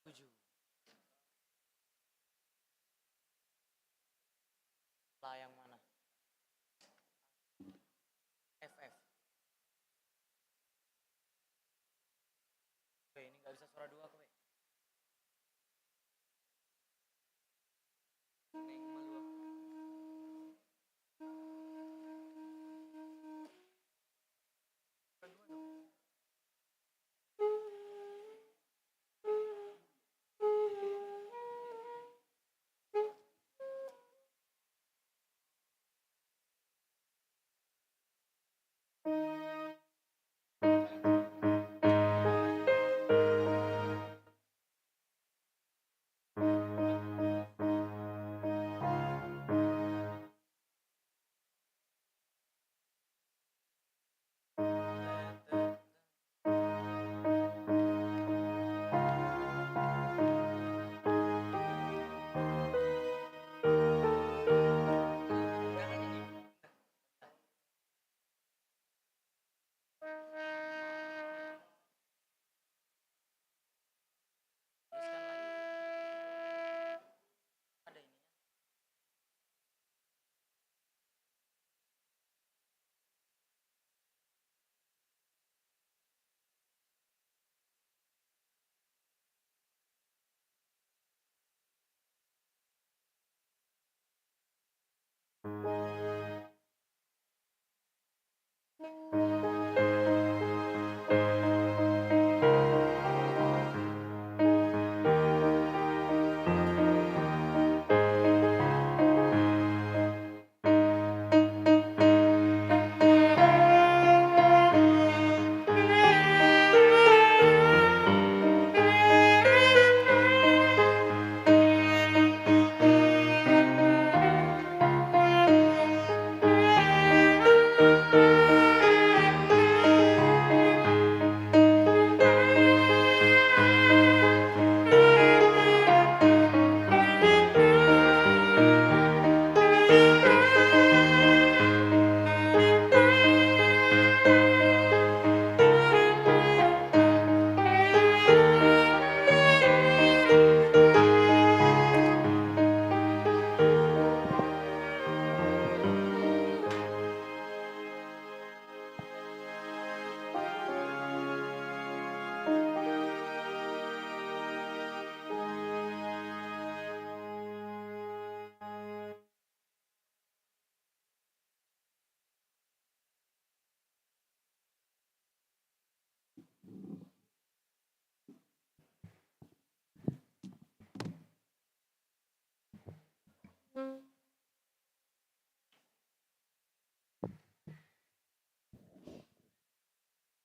Tujuh. Lah yang mana? FF. Oke, ini nggak bisa suara dua, kowe. Neng malu. Tuliskan lagi. Ada ini.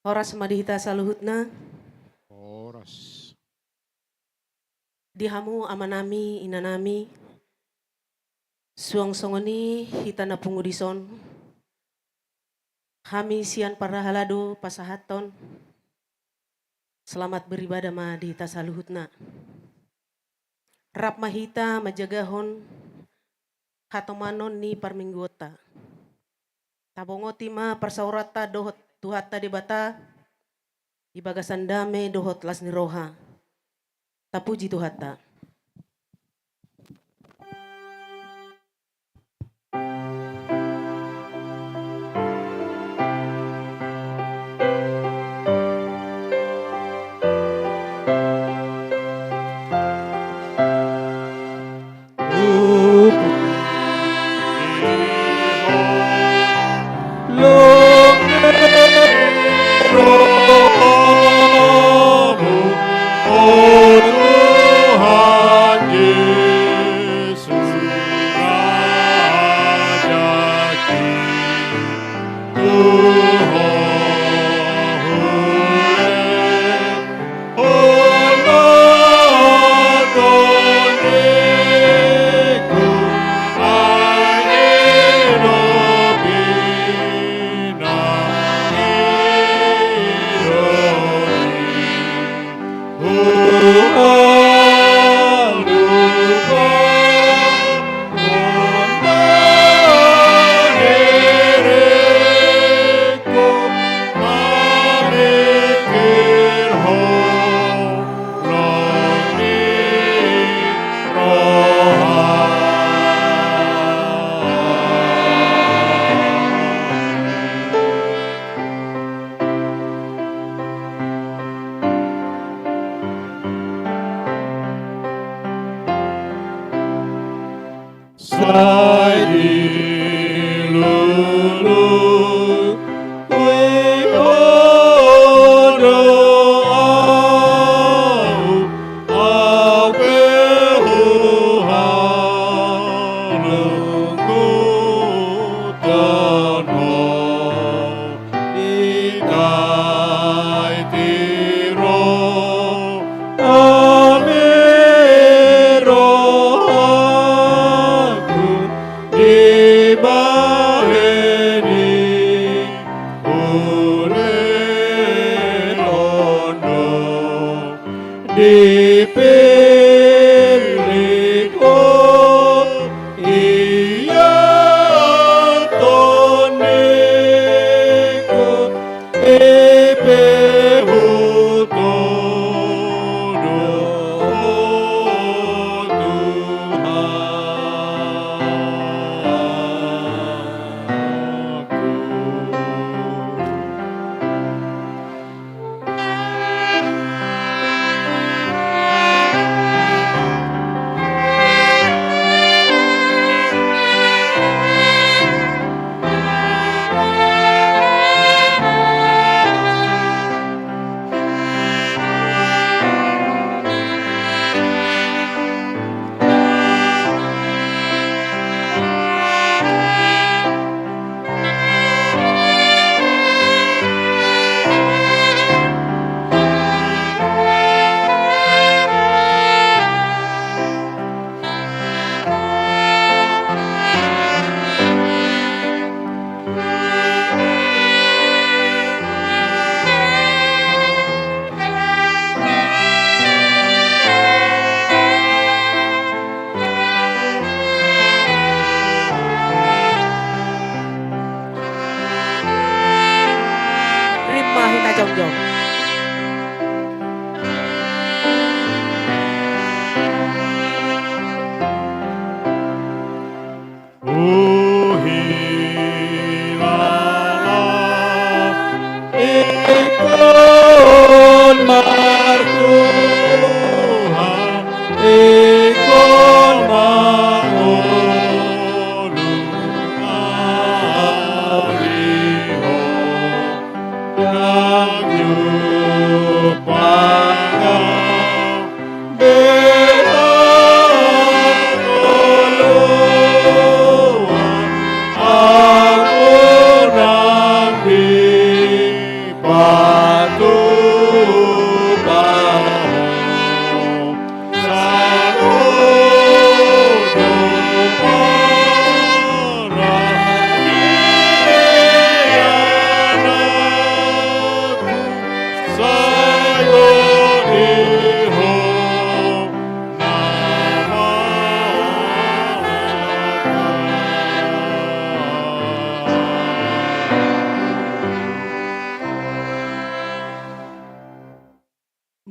Horas madihita saluhutna, Horas. dihamu amanami inanami, suang songoni hitana pungudison, kami sian parahalado pasahaton, selamat beribadah madihita saluhutna. Rap mahita majagahon, hatomanon ni parminggota. Tabongoti ma parsaurata dohot tuhata debata, ibagasan dame dohot las niroha. Tapuji tuhata. rohmu, oh Tuhan Yesus Raja Sai dilulu wihodo au pehuhanungku tono ikai tiro amiro Ibaheni oleh londo dipilih iya toniku ipehuto Rima hita jongjong. Ikon martuha, ikon mangolu auriho, yang yupanga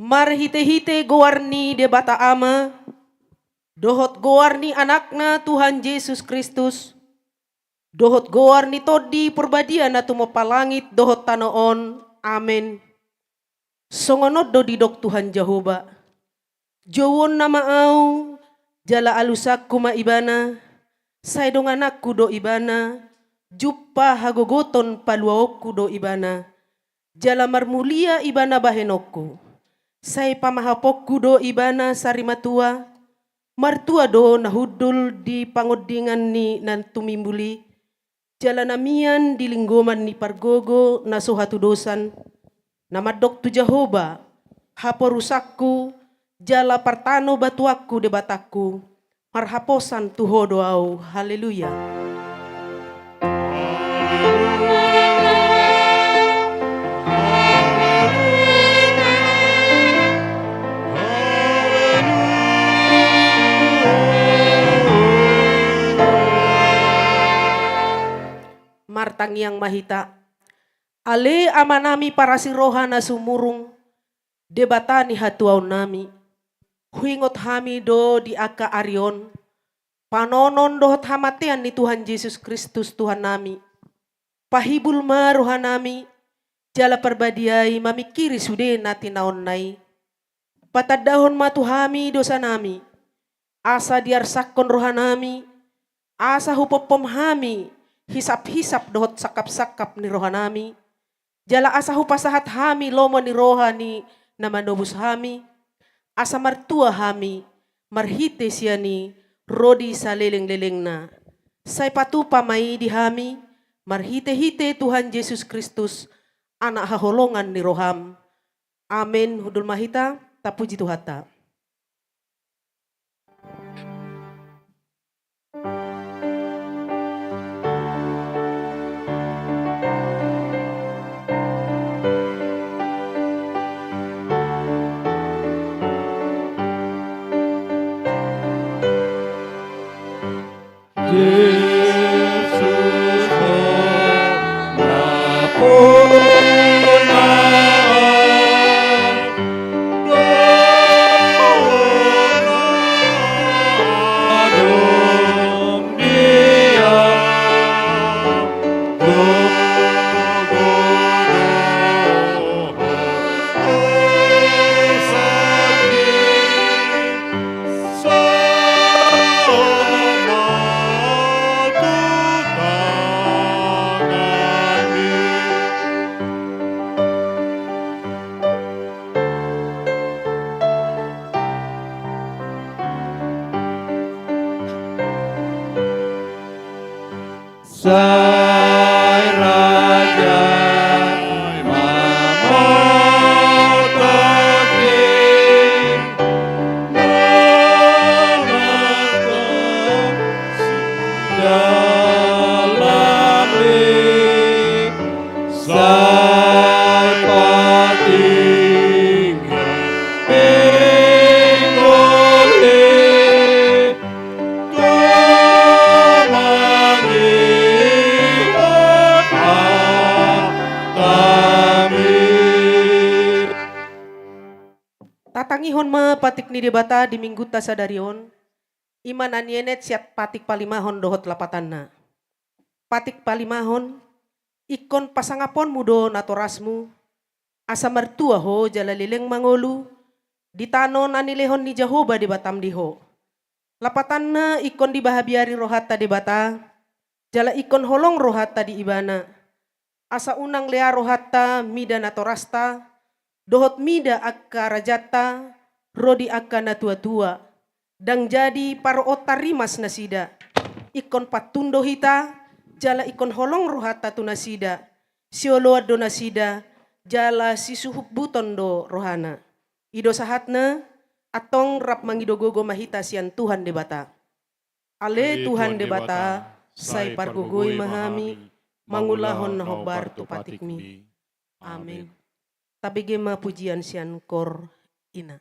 Mar hite-hite gowarni de bata ama, dohot gowarni anakna Tuhan Yesus Kristus, dohot gowarni todi perbadian na tumo palangit dohot tanoon, amen. Songonod do didok Tuhan Jehovah, jowon nama au, jala alusak kuma ibana, saydong anakku do ibana, juppa hagogoton paluaokku do ibana, Jala marmulia ibana bahenokku. Sai pamahapokku do ibana sarimatua. Martua do nahudul di pangodingan ni nan tumimbuli. Jala namian di linggoman ni pargogo na sohatu dosan. Namadok tu Jehoba. Haporusakku. Jala partano batuakku debataku. Marhaposan tuho doau. Haleluya. Martang yang mahita. Ale amanami para siroha na sumurung. Debatani hatuaw nami. Huingot hami do di aka arion. Panonon dohot hamatian ni Tuhan Yesus Kristus Tuhan nami. Pahibul maruha nami. Jala perbadiai mamikiri sude nati naon nai. Patadahon matuhami dosa nami. Asa diarsakon roha nami. Asa hupopom hami. Hisap-hisap dohot sakap-sakap ni roha nami. Jala asa hupasahat hami lomo ni roha ni namanobus hami. Asa martua hami. Marhite siya ni rodi sa leleng-leleng na. Say patupa may di hami. Marhite-hite Tuhan Yesus Kristus. Anak haholongan ni roham. Amin. Hudul mahita. Tapuji Tuhata. Yesus Sai Raja Mamototi Menatap Dalami Sai Pating Pingoli Tatangihon ma patik ni debata di minggu tasadarion. Iman anienet siat patik palimahon dohot lapatanna. Patik palimahon. Ikon pasangapon mudo natorasmu. Asa mertua ho jala lileng mangolu. Ditanon anilehon ni Jehoba di batam diho. Lapatanna ikon dibahabiari rohata debata. Jala ikon holong rohata di ibana. Asa unang lea rohata mida natorasta. Dohot mida akka rajata, rodi akka natua-tua. Dang jadi paro otarimas nasida. Ikon patundo hita, jala ikon holong rohata tu nasida. Sioloa do nasida, jala sisuhup buton do rohana. Ido sahatna, atong rap mangidogogo mahita sian Tuhan debata. Ale Tuhan debata, say pargogoy mahami, mangulahon na hobar tu patikmi. Amin. Tabigema pujian sian kor ina.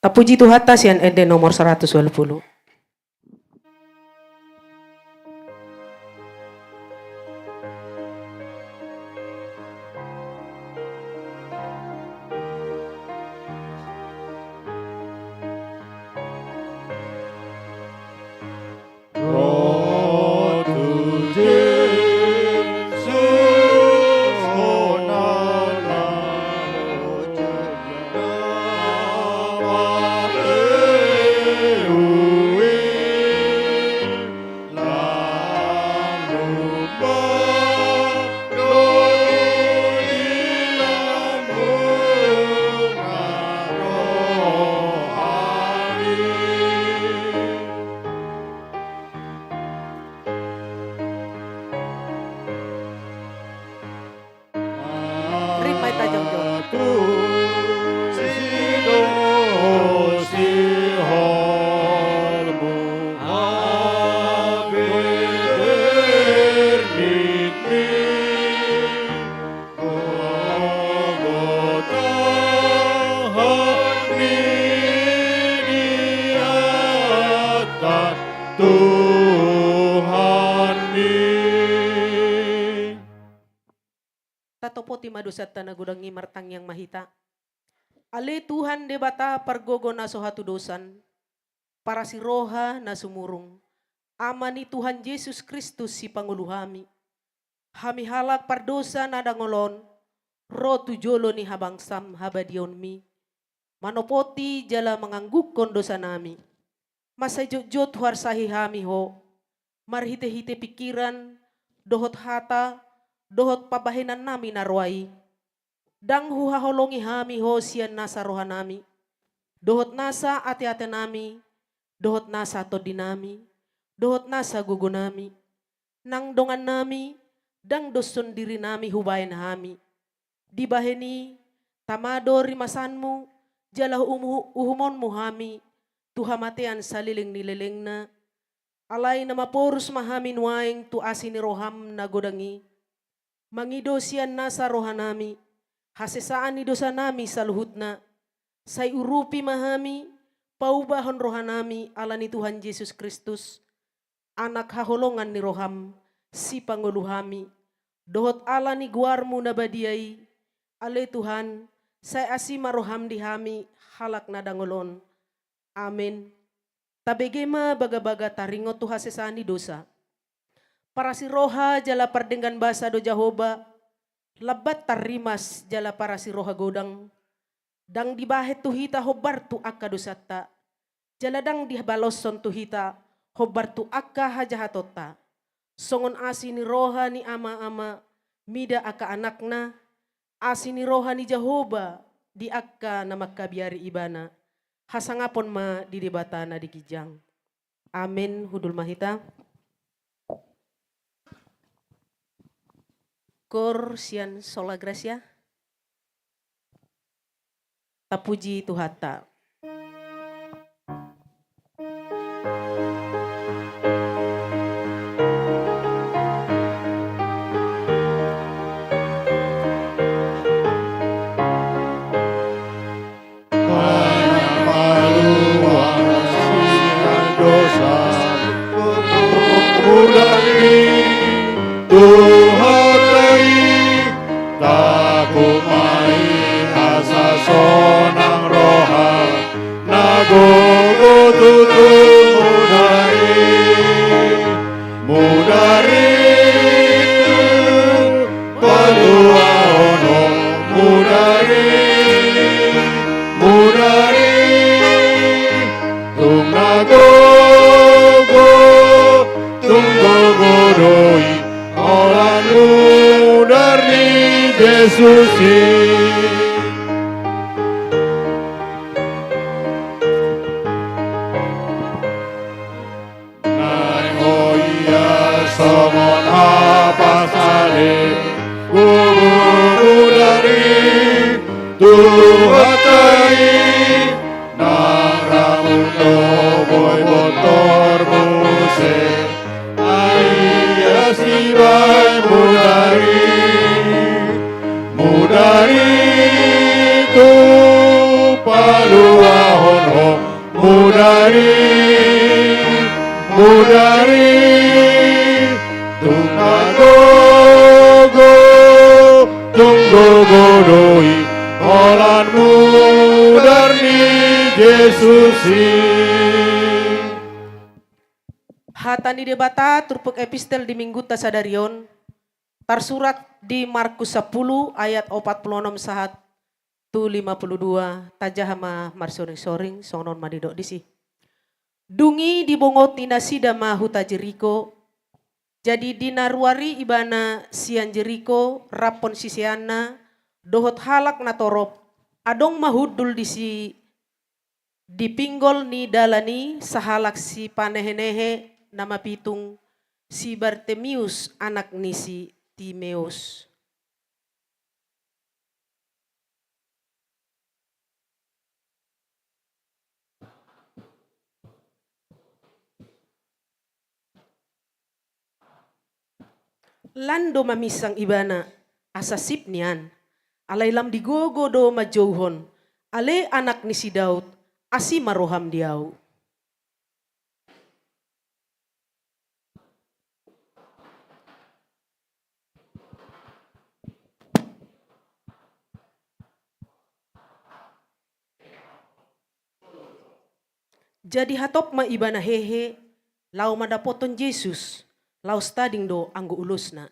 Tapuji Tuhan tasian ende nomor 120. Roh tu Yesus honala nama Dewi lalu badoi lambung rohani. Rimay tajong jong. Tu sido si holmu ave bernini Golgotha hani di atas Tuhan ni. Tatopo ti madusat na gudangi martang yang mahita. Ale Tuhan de bata pargogo na sohatu dosan. Para si roha na sumurung. Ama ni Tuhan Yesus Kristus si panguluhami. Hami halak pardosa na dangolon. Ro tujolo ni habangsam habadion mi. Manopoti jala menganggukon dosa nami. Masa jojot warsahi hami ho. Marhite-hite pikiran. Dohot hata. Dohot pabahinan nami narwai. Dang huhaholongi hami ho siyan nasa roha nami. Dohot nasa ate-ate nami. Dohot nasa todi nami. Dohot nasa gugo nami. Nang dongan nami. Dang doson diri nami hubayan hami. Dibaheni tamado rimasanmu. Jala uhumonmu hami. Tuhamatean saliling nileleng na. Alay na maporus mahami nuaing tu asini roham na godangi. Mangido siyan nasa roha nami, hasesaan ni dosa nami sa luhut na, say urupi mahami, paubahon roha nami ala ni Tuhan Yesus Kristus, anak haholongan ni roham, si panguluhami, dohot ala ni guarmu na badiay, ale Tuhan, say asima roham di hami, halak na dangolon. Amen. Tabegema baga-baga taringot tu hasesaan ni dosa. Para si roha jala pardenggan basa do Jahoba, labat tarimas jala para si roha godang, dang dibahet tuhita hobar tu akka dosata, jala dang dibaloson tuhita hobar tu akka hajahatota, songon asi ni roha ni ama-ama, mida akka anakna, asi ni roha ni Jahoba, di akka na makabiari ibana, hasangapon ma di debatana di kijang. Amin, hudul mahita. Kor sian sola gracia. Tapuji Tuhata. Yesus somon apa salib dari Tuhatai nang ramuto boy motor muse ayah sibai mudari tu paluahon tunggu godoi olanmu dari Yesusi. Hatani debata turpuk epistel di minggu tasadarion tersurat di Markus 10 ayat 46 sahat tu 52 tajahama marsoring-soring sonon madidok disi. Dungi dibongot tina sida huta Jeriko. Jadi dinaruari ibana sian Jeriko rapon sisiana dohot halak na torop adong mahudul disi dipinggol ni dalani sahalak si panehenehe nama pitung si Bartemius anak ni si Timeus. Lando mamisang ibana asasip niyan alailam digogo do majouhon ale anak ni si Daud asi maroham diau. Jadi hatop ma ibana hehe lau madapoton Yesus lau stading do anggo ulusna.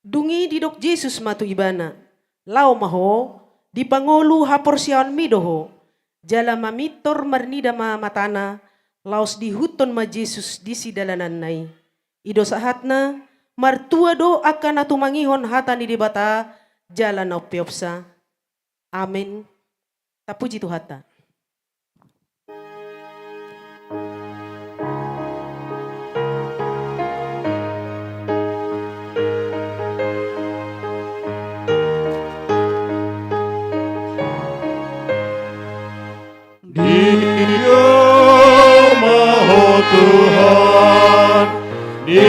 Dungi didok Yesus matu ibana lau maho di pangolu haporsiawan midoho jala mamitor marnida matana laos dihuton ma Yesus di sidalanan nai. Ido sahatna martua do akan atumangihon hatani debata jalan opiopsa. Amin. Tapuji Tuhata. Dia maha Tuhan di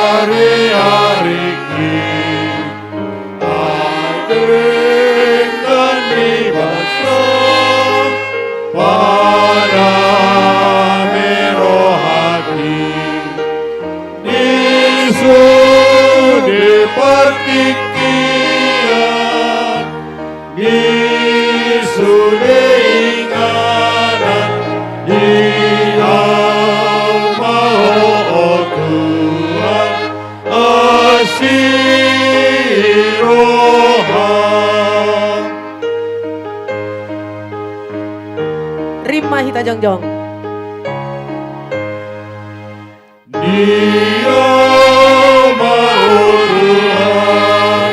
hari-hari kita dengan dibasuh pada merah hati di pertikian di sudah ingatan di mau Tuhan asih roham. Rima hita jongjong. Dia mau Tuhan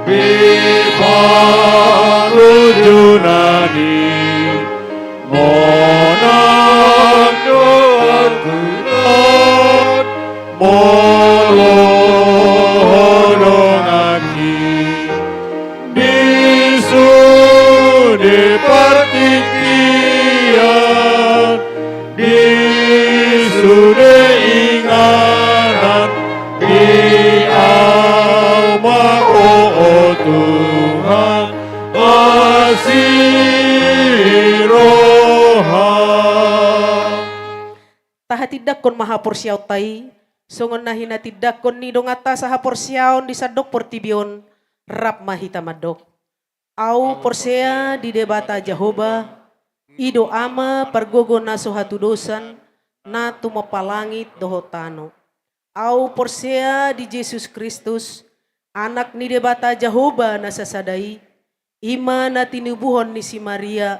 biparu junani monang doa Tuhan molong aki bisu di pertikian bisu di ingatan di alma oh Tuhan asih roham. Taha tidak kon maha porsiaw tay songon nahina tidak kon ni dongata saha porsiaon di sadok portibion rap mahita madok. Au porsea di debata Jehovah ido ama pargogo na sohatu dosan na tumapalangit dohotano. Au porsea di Yesus Kristus anak ni debata Jehovah na sasadai ima na tinubuhon ni si Maria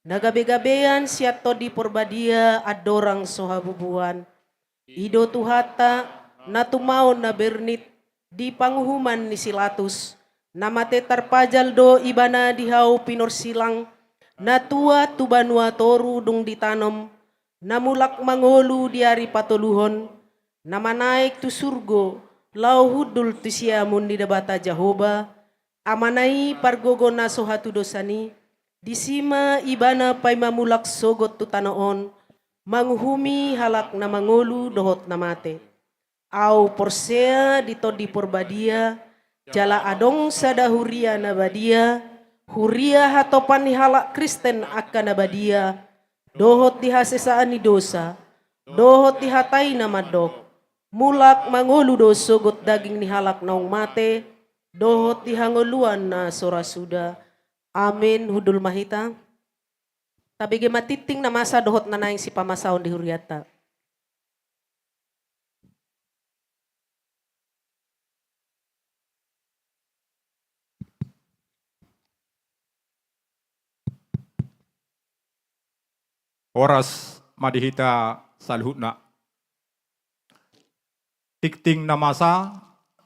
nagabe-gabean siato di porbadia adorang sohabubuan. Ido Tuhata na tumaon na bernit di panguhuman ni Silatus namate tarpajal do ibana dihau pinor silang na tua tubanua toru dung ditanom namulak mangolu diari patoluhon nama naik tu surgo lau hudul tu siamun di debata Jehovah amanai pargogo na sohatu dosani disima ibana pay mamulak sogot tu tanoon manguhumi halak na mangolu dohot namate au porsea dito di porbadia jala adong sada huria nabadia, huria hatopan ni halak Kristen akan nabadia, dohot dihasesaan ni dosa, dohot dihatai nama dok, mulak mangolu doso got daging ni halak naung mate, dohot dihangoluan na sora suda. Amin hudul mahita. Tabige matiting na masa dohot na naing si pamasaon di huriata. Oras madihita salhutna. Tikting na masa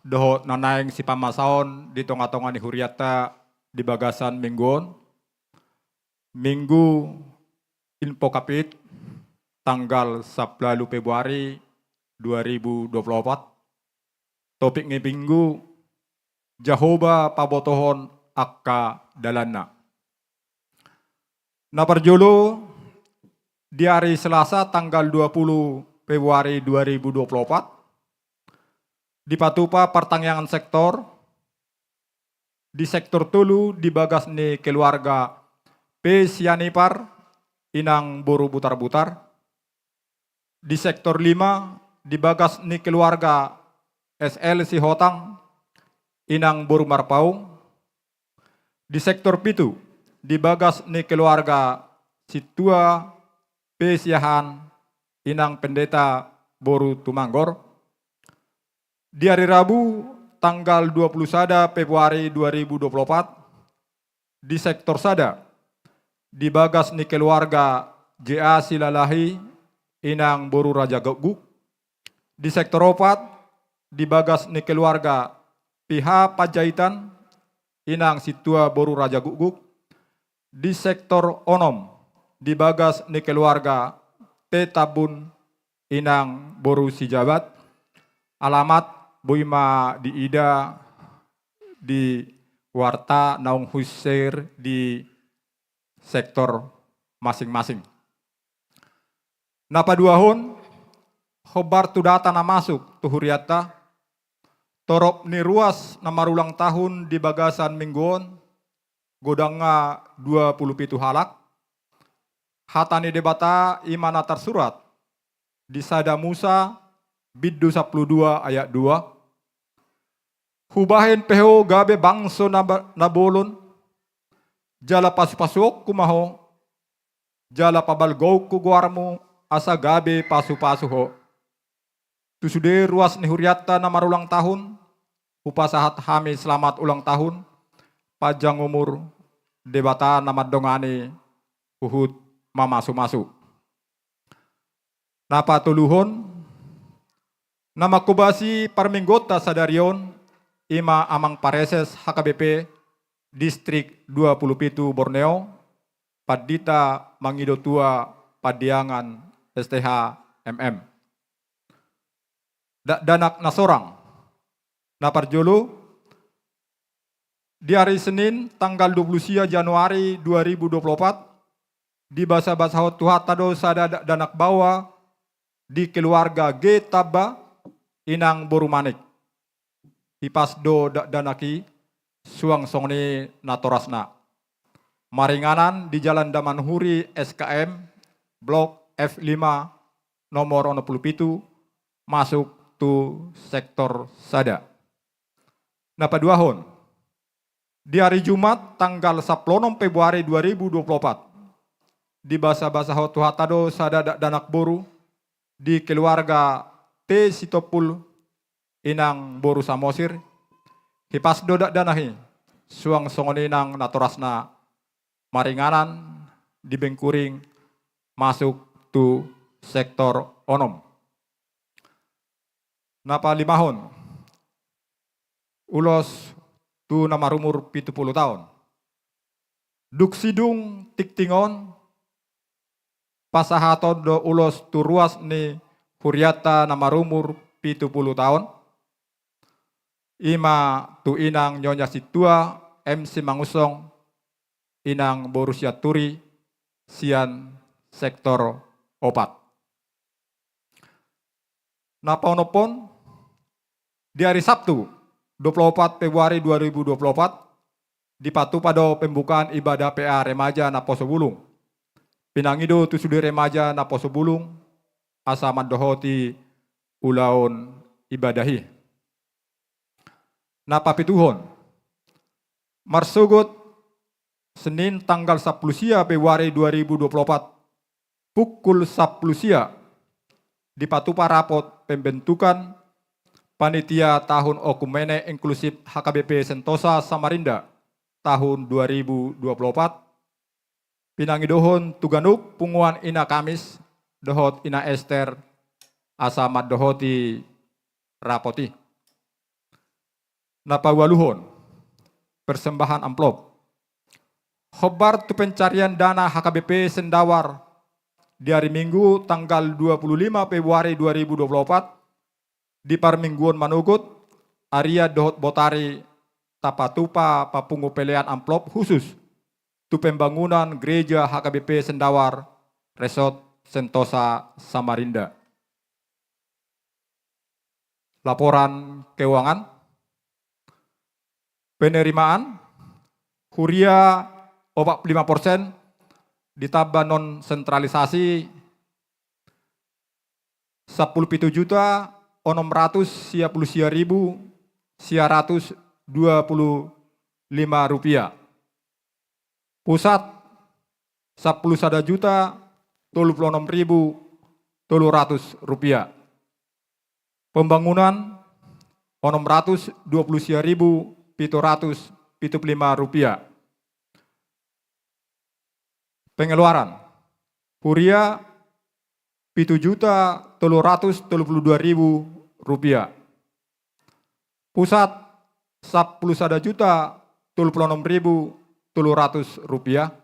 dohot na naing si pamasaon di tonga-tonga ni huriata di bagasan mingguon. Minggu info kapit tanggal 10 Februari 2024. Topik ng minggu Jehovah pabotohon akka dalanna. Naparjulo di hari Selasa tanggal 20 Februari 2024 dipatupa pertanyaan sektor di sektor tulu di bagas ni keluarga P. Sianipar inang boru butar-butar. Di sektor 5 di bagas ni keluarga SL si Hotang inang boru marpaung. Di sektor 7 di bagas ni keluarga si Tua P. Siahan inang pendeta boru Tumanggor. Di hari Rabu tanggal 21 Februari 2024 di sektor Sada di bagas ni keluarga JA Silalahi inang boru Raja Guguk. Di sektor 4 di bagas ni keluarga PH Pajaitan inang situa boru Raja Guguk. Di sektor Onom di bagas ni keluarga P. Tabun inang boru Sijabat. Alamat Buima di Ida di Warta Naung Husseir di sektor masing-masing. Napa duahon khobar tu data na masuk tu huriata torop ni ruas na marulang tahun di bagasan mingguon godanga 27 halak. Hatani debata imana tersurat di Sada Musa biddu 12 ayat 2. Hubahin peho gabe bangso nabolon jala pasu-pasuk kumaho jala pabalgou ku guarmu asa gabe pasu-pasu ho. Tusude ruas ni huriata na marulang tahun upasahat hami selamat ulang tahun pajang umur debata na madongani uhud mamasu-masu. Napa tuluhon nama kubasi parminggota sadarion ima amang pareses HKBP distrik 27 Borneo padita mangido tua padiangan STH MM. Danak nasorang naparjolo di hari Senin tanggal 20 Januari 2024 di basa-basa tuhatado sada danak bawa di keluarga G. Tabba inang boru manik. Hipasdo danaki suang songni natorasna. Maringanan di Jalan Damanhuri SKM Blok F5 nomor 67 masuk tu sektor Sada. Napa duahon di hari Jumat tanggal 10 Februari 2024 di basa-basa tuhatado sada danak boru di keluarga T. Sitopul inang boru Samosir. Hipas dodak danahi suang songoni nang natorasna maringanan di Bengkuring masuk tu sektor Onom. Napa limahon ulos tu nama rumur 70 tahun. Duk sidung tiktingon pasahaton do ulos tu ruas ni huriata nama rumur 70 tahun. Ima tu inang nyonya situa MC Mangusong inang Borussia Turi sian sektor opat. Napaunopon di hari Sabtu 24 Februari 2024 dipatu pada pembukaan ibadah PA Remaja na Poso Bulung. Pinangido tusudi remaja na Poso Bulung asa mandohoti ulaon ibadahi. Na papituhon marsugot Senin tanggal 10 Februari 2024 pukul 10 dipatupa rapot pembentukan Panitia Tahun Okumene Inklusif HKBP Sentosa Samarinda tahun 2024. Pinangidohon tuganuk punguan ina Kamis dohot ina Esther asamat dohoti rapoti. Napawaluhon persembahan amplop. Khobar tu pencarian dana HKBP Sendawar di hari Minggu tanggal 25 Februari 2024 di Parmingguan Manugut Arya Dohot Botari Tapatupa Papungu pelean amplop khusus tu pembangunan gereja HKBP Sendawar Resort Sentosa Samarinda. Laporan keuangan penerimaan Huria 45% ditambah non sentralisasi 17.600.125 rupiah. Pusat 11.036.300 rupiah. Pembangunan 623.775 rupiah. Pengeluaran Huria 7.332.000 rupiah. Pusat 11.036.300 rupiah.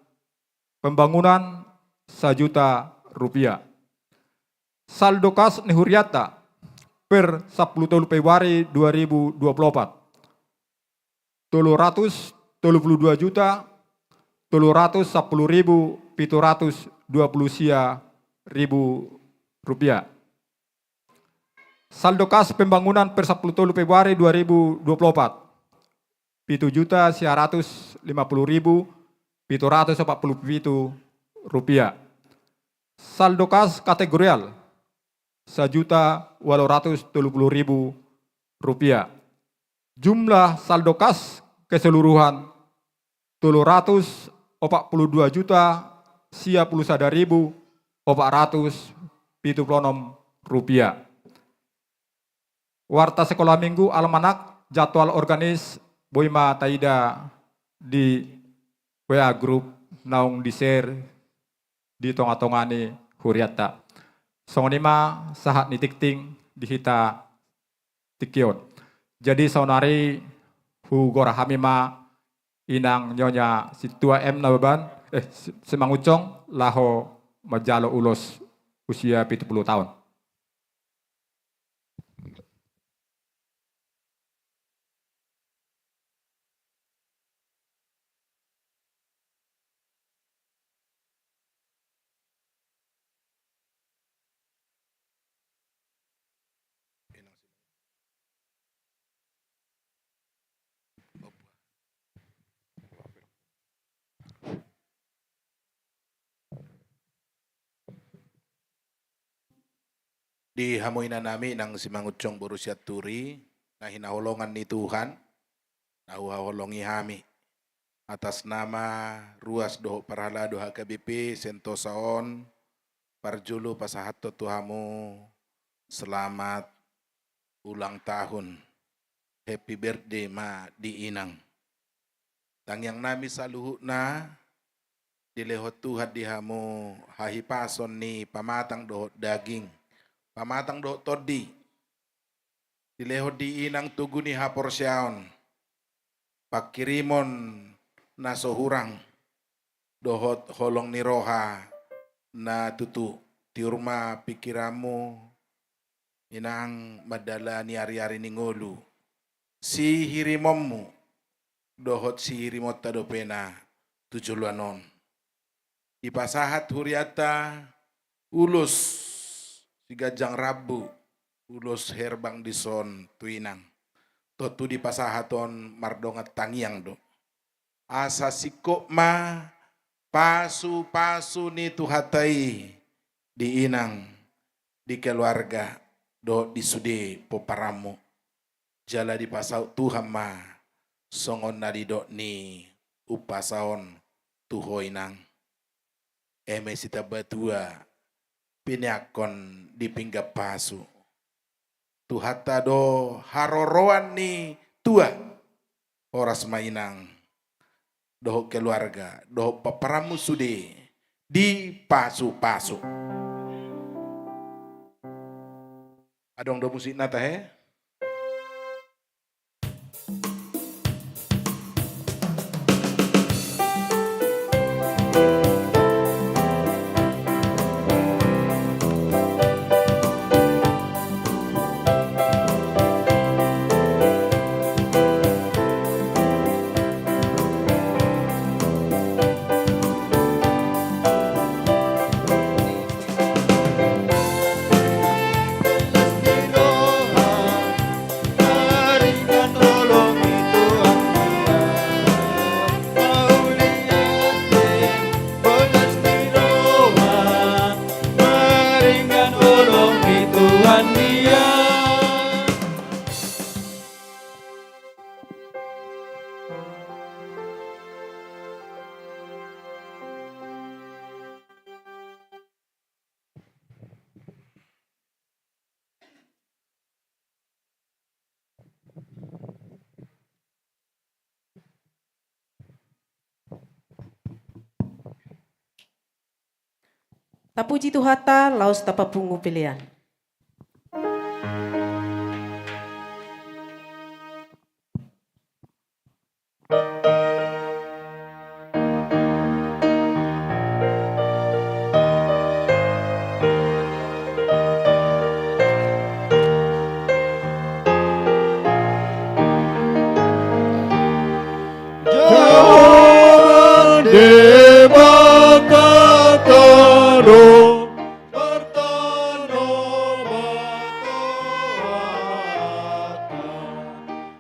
Pembangunan 1 juta rupiah. Saldo kas Nihuriata per 10 Februari 2024 332 juta 310.720 rupiah. Saldo kas pembangunan per 10 Februari 2024 7.150.747 rupiah. Saldo kas kategorial 1.830.000 rupiah. Jumlah saldo kas keseluruhan 342.091.476 rupiah. Warta sekolah minggu almanak jadwal organis Boima Taida di WA Group naung di share di tonga-tongani Huriata. Songonima sahat nitikting dihita tikion. Jadi saunari hu gorahamima inang nyonya situa M nababan semangucong laho majalo ulos usia 70 tahun. Dihamuin na namin ng simangutsong berusia turi na hinaholongan ni Tuhan na uhaholongi hami atas nama ruas doho parhala doha KBP Sentosaon parjulu pasahato Tuhamu selamat ulang tahun, happy birthday ma di inang tangyang nami saluhu na dilehot Tuhan dihamu hahipason ni pamatang doho daging pamatang doho todi dilehot di inang tuguni haporsyaon pakirimon na sohurang dohot holong ni roha na tutu tiurma pikiramu inang madala ni ari-ari ni ngolu si hirimommu dohot si hirimot tadopena tujuluanon ipasahat huriata ulus si gajang rabu ulos herbang dison tuinang Totu di pasahaton mardongat tangiang do. Asa sikok ma pasu-pasu ni tuhatai di inang di keluarga do di sude poparamu. Jala di pasau Tuhan ma songon nadi do ni upasaon tuhoinang. Eme sita batua piniakon di pinggap pasu. Tuhata do haroroan ni tua oras mainang. Doho keluarga, doho paparamu sude di pasu-pasu. Adong do musik nata he? Tapuji Tuhata laos tapapungu pilihan. Jangan debakataro bertano batuata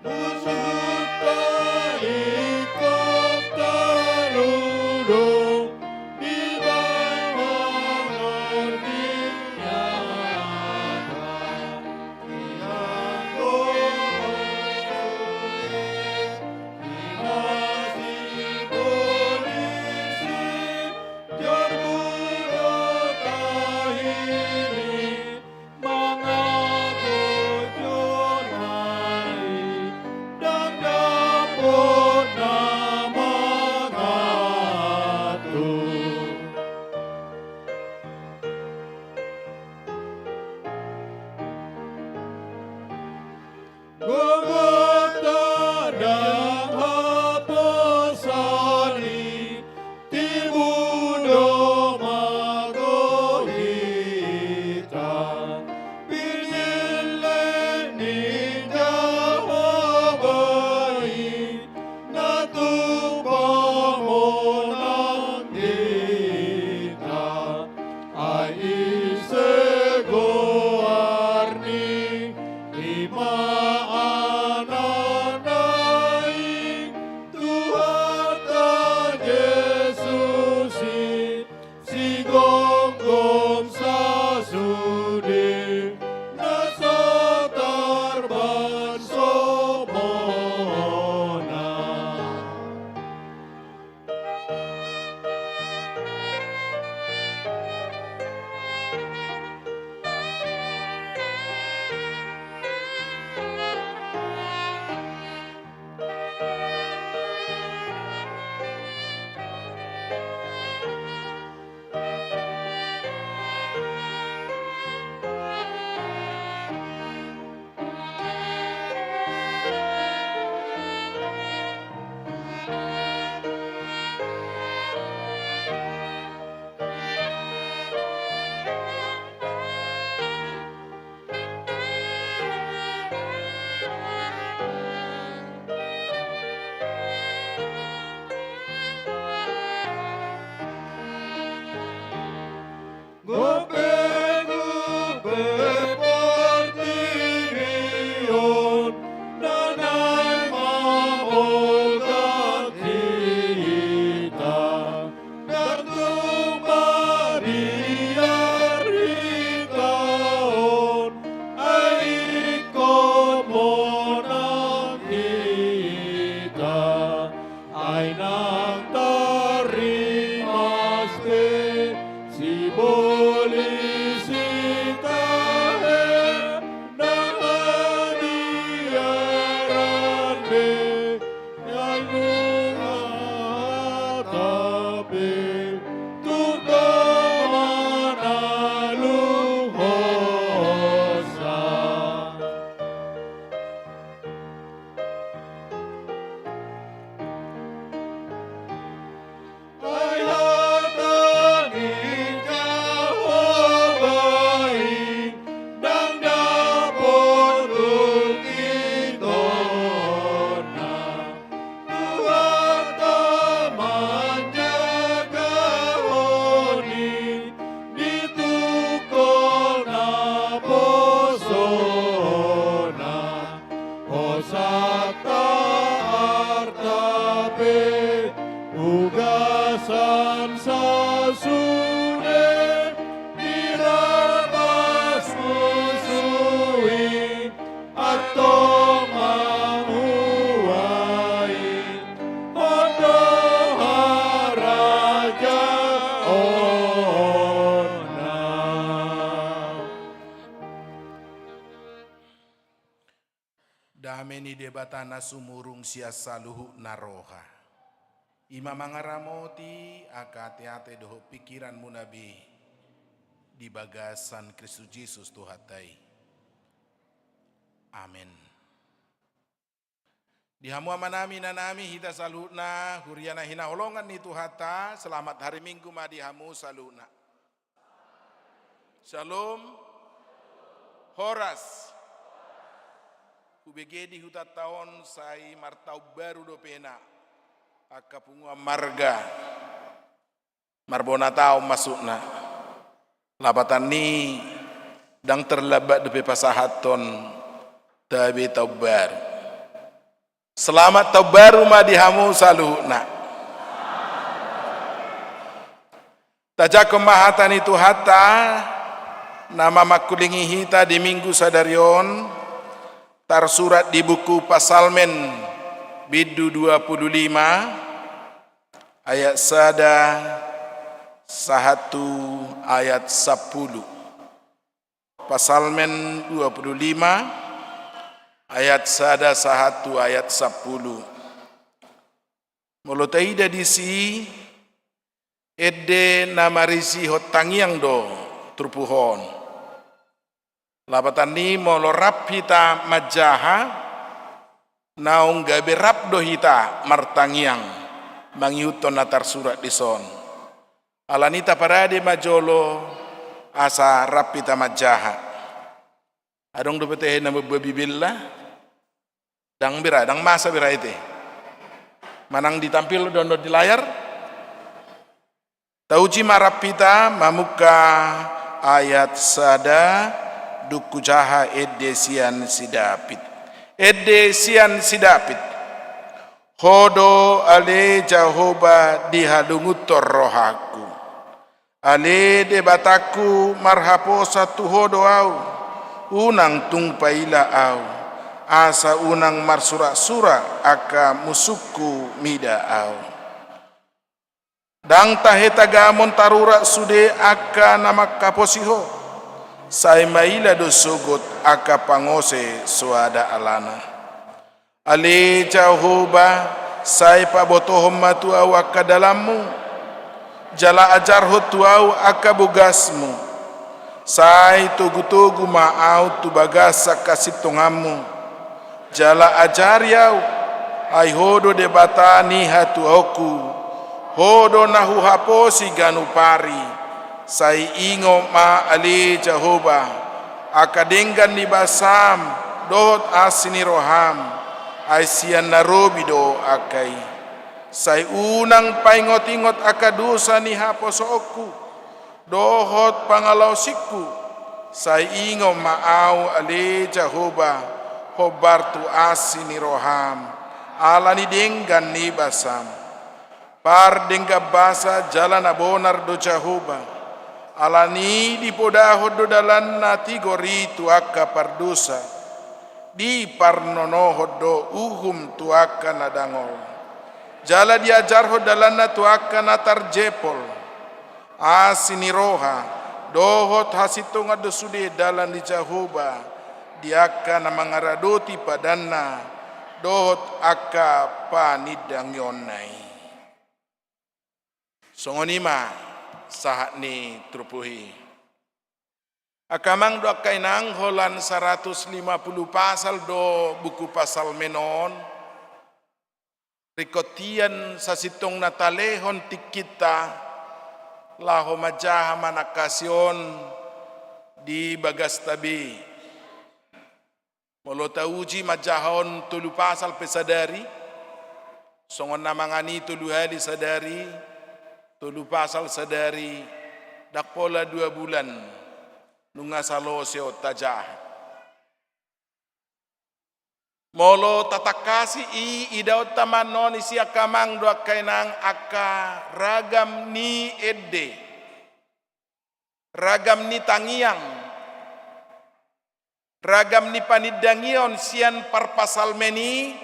musuta ikut terudung di bangunan dinyata yang Nana ay nang tarimaste si bolisitahe nang adiaran be ay nungatabe tutong manaluhosa. Ay hatangin kahobain nang dapot ito na Tuhan taman jagahonin ditukol na posona o sakta artape ugasan sa sune dirabas musuhin at tomahuwain ondo haraja ona. Dame ni debatana sumurung siasa luhu naroha. Ima mangaramoti akate-ate doho pikiran munabi di bagasan Kristus Yesus Tuhatai. Amin. Di hamua manami nanami hita saluna huriana hina holongan ni Tuhata selamat hari Minggu madi hamu saluna. Shalom. Horas. Ubegedi huta tahun sai martau baru do pena. Aka pungua marga. Marbona tau masukna. Labatan ni dang terlebat de pasahaton tabi tau baru. Selamat tau baru madihamu saluhna. Tajakum mahatan itu hata nama makulingi hita di minggu sadarion tersurat di buku Pasalmen Bidu 25 ayat sada 1 ayat 10. Pasalmen 25 ayat sada 1 ayat 10. Mulutai dadisi edde namarisi hotangiang do turpuhon. Labatan ni molorap hita majaha naung gabe rapdo hita martangiang mangiuton natar surat dison. Alanita parade majolo asa rap hita majaha. Adong do pete nama babibilla dang bira dang masa bira ite. Manang ditampil download di layar. Tauji marap hita mamuka ayat sada duku jaha edesian sidapit. Edesian sidapit. Hodo ale Jehovah dihadungutor rohaku. Ale debataku marhapo satu hodo au. Unang tungpaila au. Asa unang marsura-sura aka musuku mida au. Dang taheta gamon tarura sude aka nama kaposiho. Sai maila do sugot aka pangose suada alana. Ale Jehovah sai pabotohom matu au aka dalammu. Jala ajar hotu au aka bugasmu. Sai tugu-tugu maau tu bagasa kasitongamu. Jala ajar yau ai hodo debatani hatu oku. Hodo nahu haposi ganupari. Sai ingo ma ali Jehovah akadenggan ni basam dohot asini roham aisian narobido akai sai unang paingot-ingot akadusa ni haposoku dohot pangalausiku sai ingo maau ali Jehovah hobartu asini roham alani denggan ni basam par dengga basa jalan abonar do Jehovah alani di podahod do dalan nati gori tuaka pardusa di parnonohod do uhum tuaka nadangol Jala diajarho dalana tu akan atar jepol. Asini roha. Dohot hasitong ado sude dalan di Jehovah. Diaka na mangaradoti padana. Dohot aka panidang yonay. Songonima sahat ni trupuhi. Akamang do akay nang holan 150 pasal do buku pasal menon. Rikotian sa sitong natalehon tikita laho majaha manakasyon di bagas tabi. Molo tauji majahon tulu pasal pesadari. Songon namangani tulu hari sadari. Tulu pasal sadari. Dakpola 2 bulan. Nunga salo seo tajah. Molo tatakasi idaw tamanon isi akamang doa kainang aka ragam ni edde. Ragam ni tangiang. Ragam ni panidangion sian parpasal meni.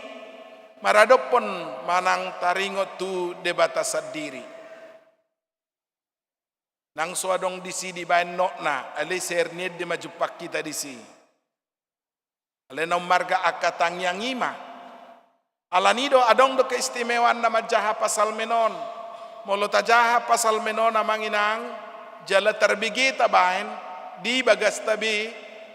Maradopon manang taringot tu debata sadiri. Nang suadong disi di bain nokna. Ali sernid di majupak kita disi. Lenong marga akatang yang ima. Alanido adong do keistimewaan nama jaha pasal menon. Molo tajaha pasal menon namanginang jala terbigi tabain di bagas tabi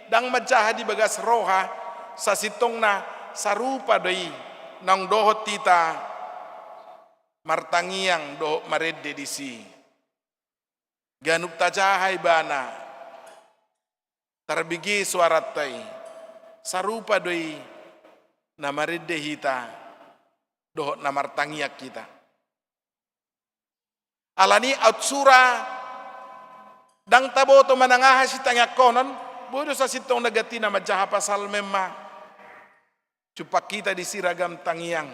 dang majaha di bagas roha sa sitong na sarupa doi nang dohot tita martangiang dohot maredde disi. Ganup tajaha ibana terbigi suaratai. Sarupa doi namaridde hita dohot namartangiak kita. Alani outsura dang tabo to manangaha si tangyak konon bodo sa sitong nagati na majaha pasal memma cupak kita di siragam tangiang.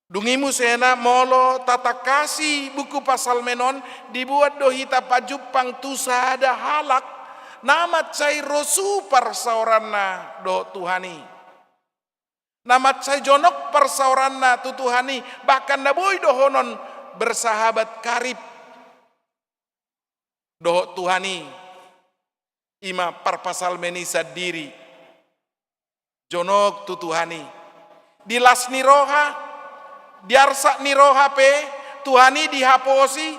Dungimu sena molo tatakasi buku pasal menon dibuat dohita pajupang tusada halak. Nama cai rosu persauranna do Tuhani. Nama cai jonok persauranna tu Tuhani. Bahkan naboy dohonon bersahabat karib. Do Tuhani. Ima parpasal menisa diri. Jonok tu Tuhani. Dilas ni roha. Diarsak ni roha pe. Tuhani dihaposi.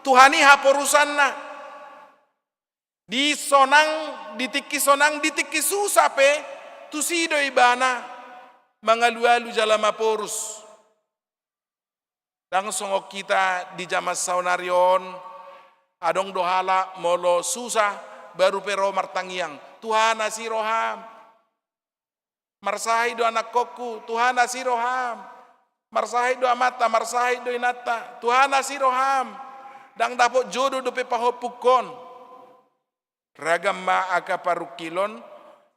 Tuhani haporusanna. Di sonang, ditiki sonang, ditiki susah pe, tu sido ibana, mangalu-alu jalama porus. Dang songok kita di jamas saunarion, adong dohala molo susah, baru pero martangiang. Tuhan si roham, marsahi do anak koku, Tuhan si roham, marsahi do amata, marsahi do inata, Tuhan si roham. Dang dapot jodoh do pe pahopukon. Ragam ma akaparukilon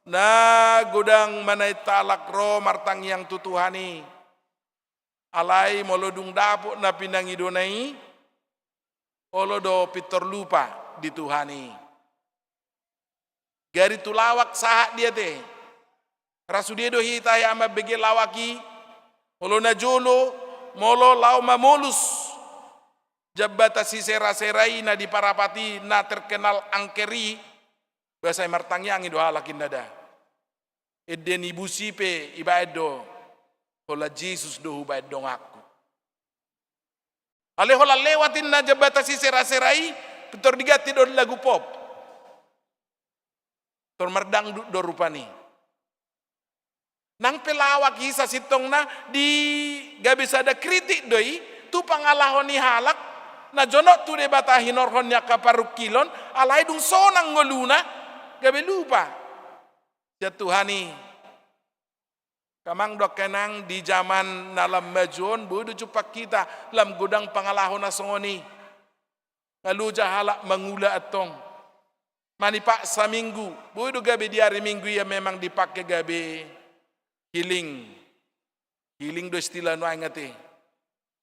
na godang manay talak ro martang yang tutuhani. Alay molodung dapo na pinangidonay olodo pitor lupa dituhani. Gari tulawak sahat dia te. Rasudedo hitaya ama bege lawaki olo na jolo molo law mamolus. Jabata si sera-serai na di parapati na terkenal angkeri. Bahasa martangiang ido halakin dada. Eden ibu sipe iba edo. Hola Jesus do huba edong aku. Ale hola lewatin na jabata si sera-serai. Pitor digati do lagu pop. Tor merdang do rupani. Nang pelawak hisa sitong na di gabisa ada kritik doi. Tu pangalahon ni halak. Na jonok tu debata hinorhon nya kaparukilon. Alay dung sonang ngoluna. Gabe lupa. Jatuhani. Kamang dok kenang di zaman nalam majuon. Bodo cupak kita. Lam gudang pangalahon na songoni. Lalu jahalak mangula atong. Manipak sa minggu. Bodo gabe di hari minggu ya memang dipakai gabe. Healing. Healing do istilah no ngate.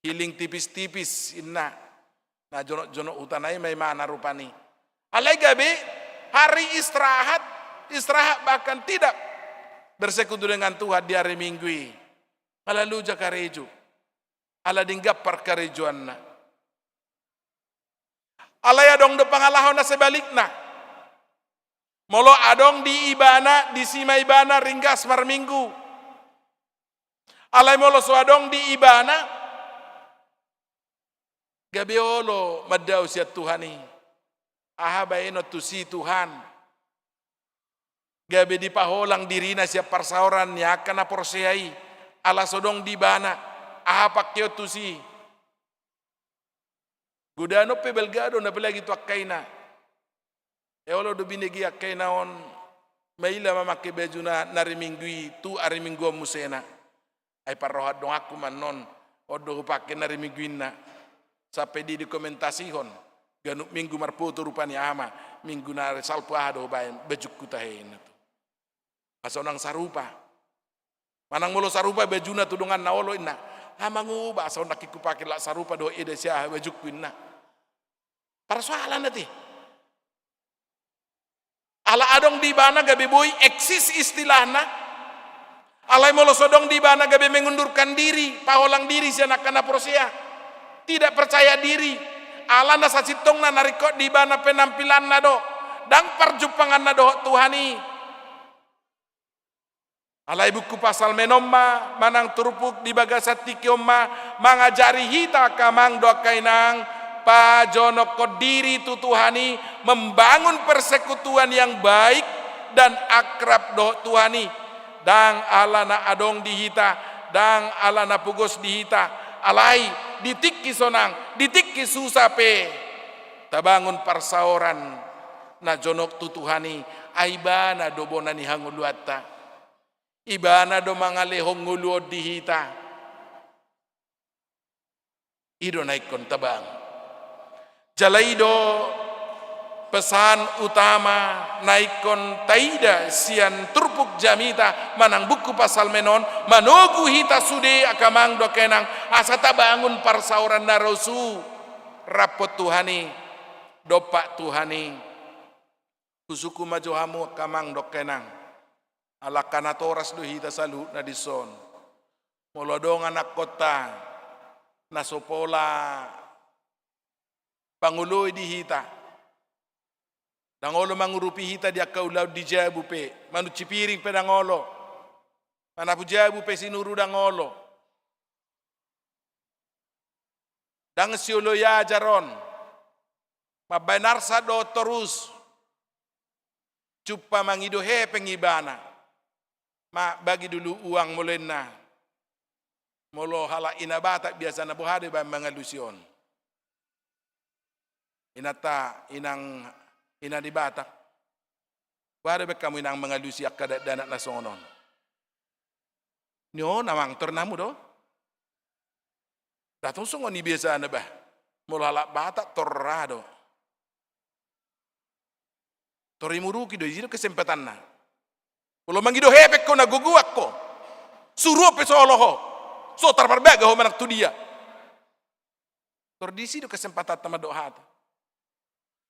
Healing tipis-tipis. Inna. Nah jonok-jonok utanay may mana rupani. Alay gabe. Hari istirahat bahkan tidak bersekutu dengan Tuhan di hari Minggu. Malalu jakarejo. Ala dinggapar karejoan na. Alaya dong do pangalahon na sebalikna. Molo adong di ibana, di sima ibana ringgas mar minggu. Alay molo so adong di ibana. Gabiolo madaw siya Tuhani. Ahabaino tu si Tuhan. Gabi di paholang diri na siya parsauran niya kana porsehai. Ala sodong di bana. Ahapak yo tu si. Gudano pe belgado na pelagi tu akaina. Eolo do binegi akaina on. Maila mamake baju na narimingui tu ariminggu musena. Ay parohat dong aku manon. Odo pake narimingguin na. Sampai di dokumentasihon. Ganuk minggu marputo rupanya ama. Minggu na salpo ado bayan bejuk kutahin. Asa nang sarupa. Manang mulo sarupa bejuna tudungan na olo inna. Hamangu ba asa nak ikupake la sarupa do ede sia bejuk pinna. Persoalan nanti. Ala adong di bana gabe boy eksis istilahna. Alai molo sodong di bana gabe mengundurkan diri, paholang diri sia nakana prosia. Tidak percaya diri. Ala na sacitong na narikot di bana penampilan na do. Dang perjupangan na do Tuhani. Alai buku pasal menomma manang turupuk di bagasat tikiomma mangajari hita kamang do kainang pajono kodiri tu Tuhani membangun persekutuan yang baik dan akrab do Tuhani. Dang alana adong dihita, dang alana pugos dihita. Alai ditikki sonang, ditikki susape. Tabangun parsaoran na jonok tu Tuhani. Aibana do bonani hanguluata. Ibana do mangalehong nguluod dihita. Ido naikon tabang. Jalaido pesan utama naikon taida sian turpuk jamita manang buku pasal menon manogu hita sude akamang do kenang asata bangun parsauran narosu rapot Tuhani dopak Tuhani kusuku majohamu akamang do kenang ala kanatoras do hita salu na dison molodong anak kota nasopola panguloy di hita. Dangolo mangurupi hita dia kaulau di jabu pe. Manu cipiring pe dangolo. Manapu jabu pe sinuru dangolo. Dang siolo ya jaron. Mabanar sa do terus. Cupa mangido he pengibana. Ma bagi dulu uang molena. Molo hala inabata biasa na buhade ba mangalusion. Inata inang ina di Batak. Wala ba kamu inang mga lusiak kada danak na sonon? Nyo namang tornamo do. Datong songon ni biasa na ba? Mula Batak torrado. Torimuruki do izino kesempatan na. Kulo mangido hepek ko naguguak ko. Suruh pe solo ho. So tarbarbaga ho manak tu dia. Tordisi do kesempatan tamado hata.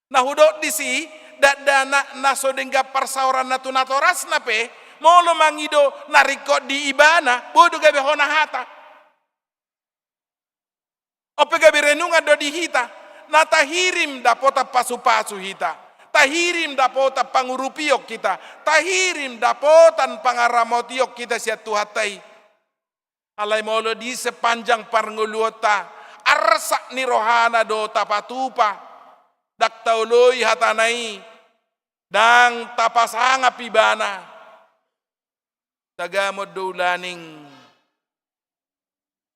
Nah hudok di si dana naso dengga parsauran natu natoras nape molo mangido nariko di ibana bodo gabe hona hata ope gabe renungan do di hita na tahirim dapota pasu-pasu hita tahirim dapota pangurupiok kita tahirim dapotan pangaramotiok kita sia tuhatai alai molo di sepanjang parnguluota arsak ni rohana do tapatupa dak tauloi hatanai dang tapasanga pibana tagamod doulaning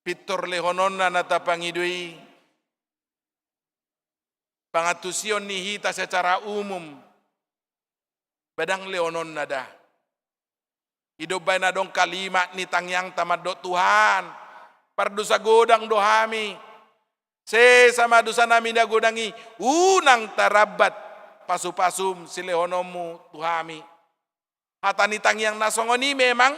pitor lehonon na natapangidui pangatusion ni hita secara umum badang leonon nada idobay na dong kalimat ni tangyang tamad do Tuhan pardusa godang dohami se sama dosa namin na godangi unang tarabat pasu-pasum silehonomu tuhami hatanitang yang nasongoni memang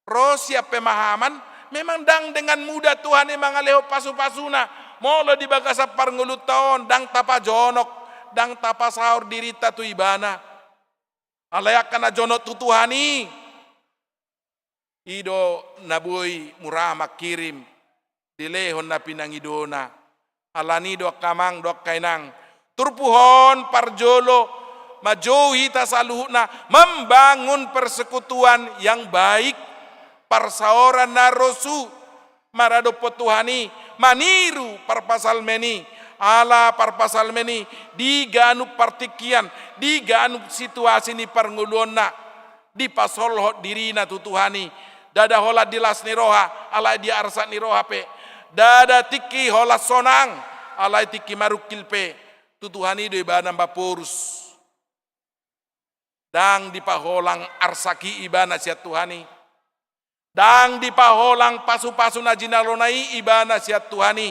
rosya pemahaman memang dang dengan mudah Tuhan emang aleho pasu-pasuna molo di bagasa parngulut taon dang tapa jonok dang tapa sahur dirita tu ibana alayak kana jonok tu Tuhani ido nabui murah makirim dilehon na pinangidona alani do kamang do kainang turpuhon parjolo majauhi tasaluhna membangun persekutuan yang baik parsaoran narosu marado potuhani maniru parpasal meni ala parpasal meni diganu partikian diganu situasi ni parngulona di pasolho dirina tutuhani dada hola dilas niroha ala dia arsat niroha pe dada tiki hola sonang ala tiki marukil pe tutuhani do ibana bapurus dang dipaholang arsaki ibana siat Tuhani dang dipaholang pasu-pasu na jinalonai ibana siat Tuhani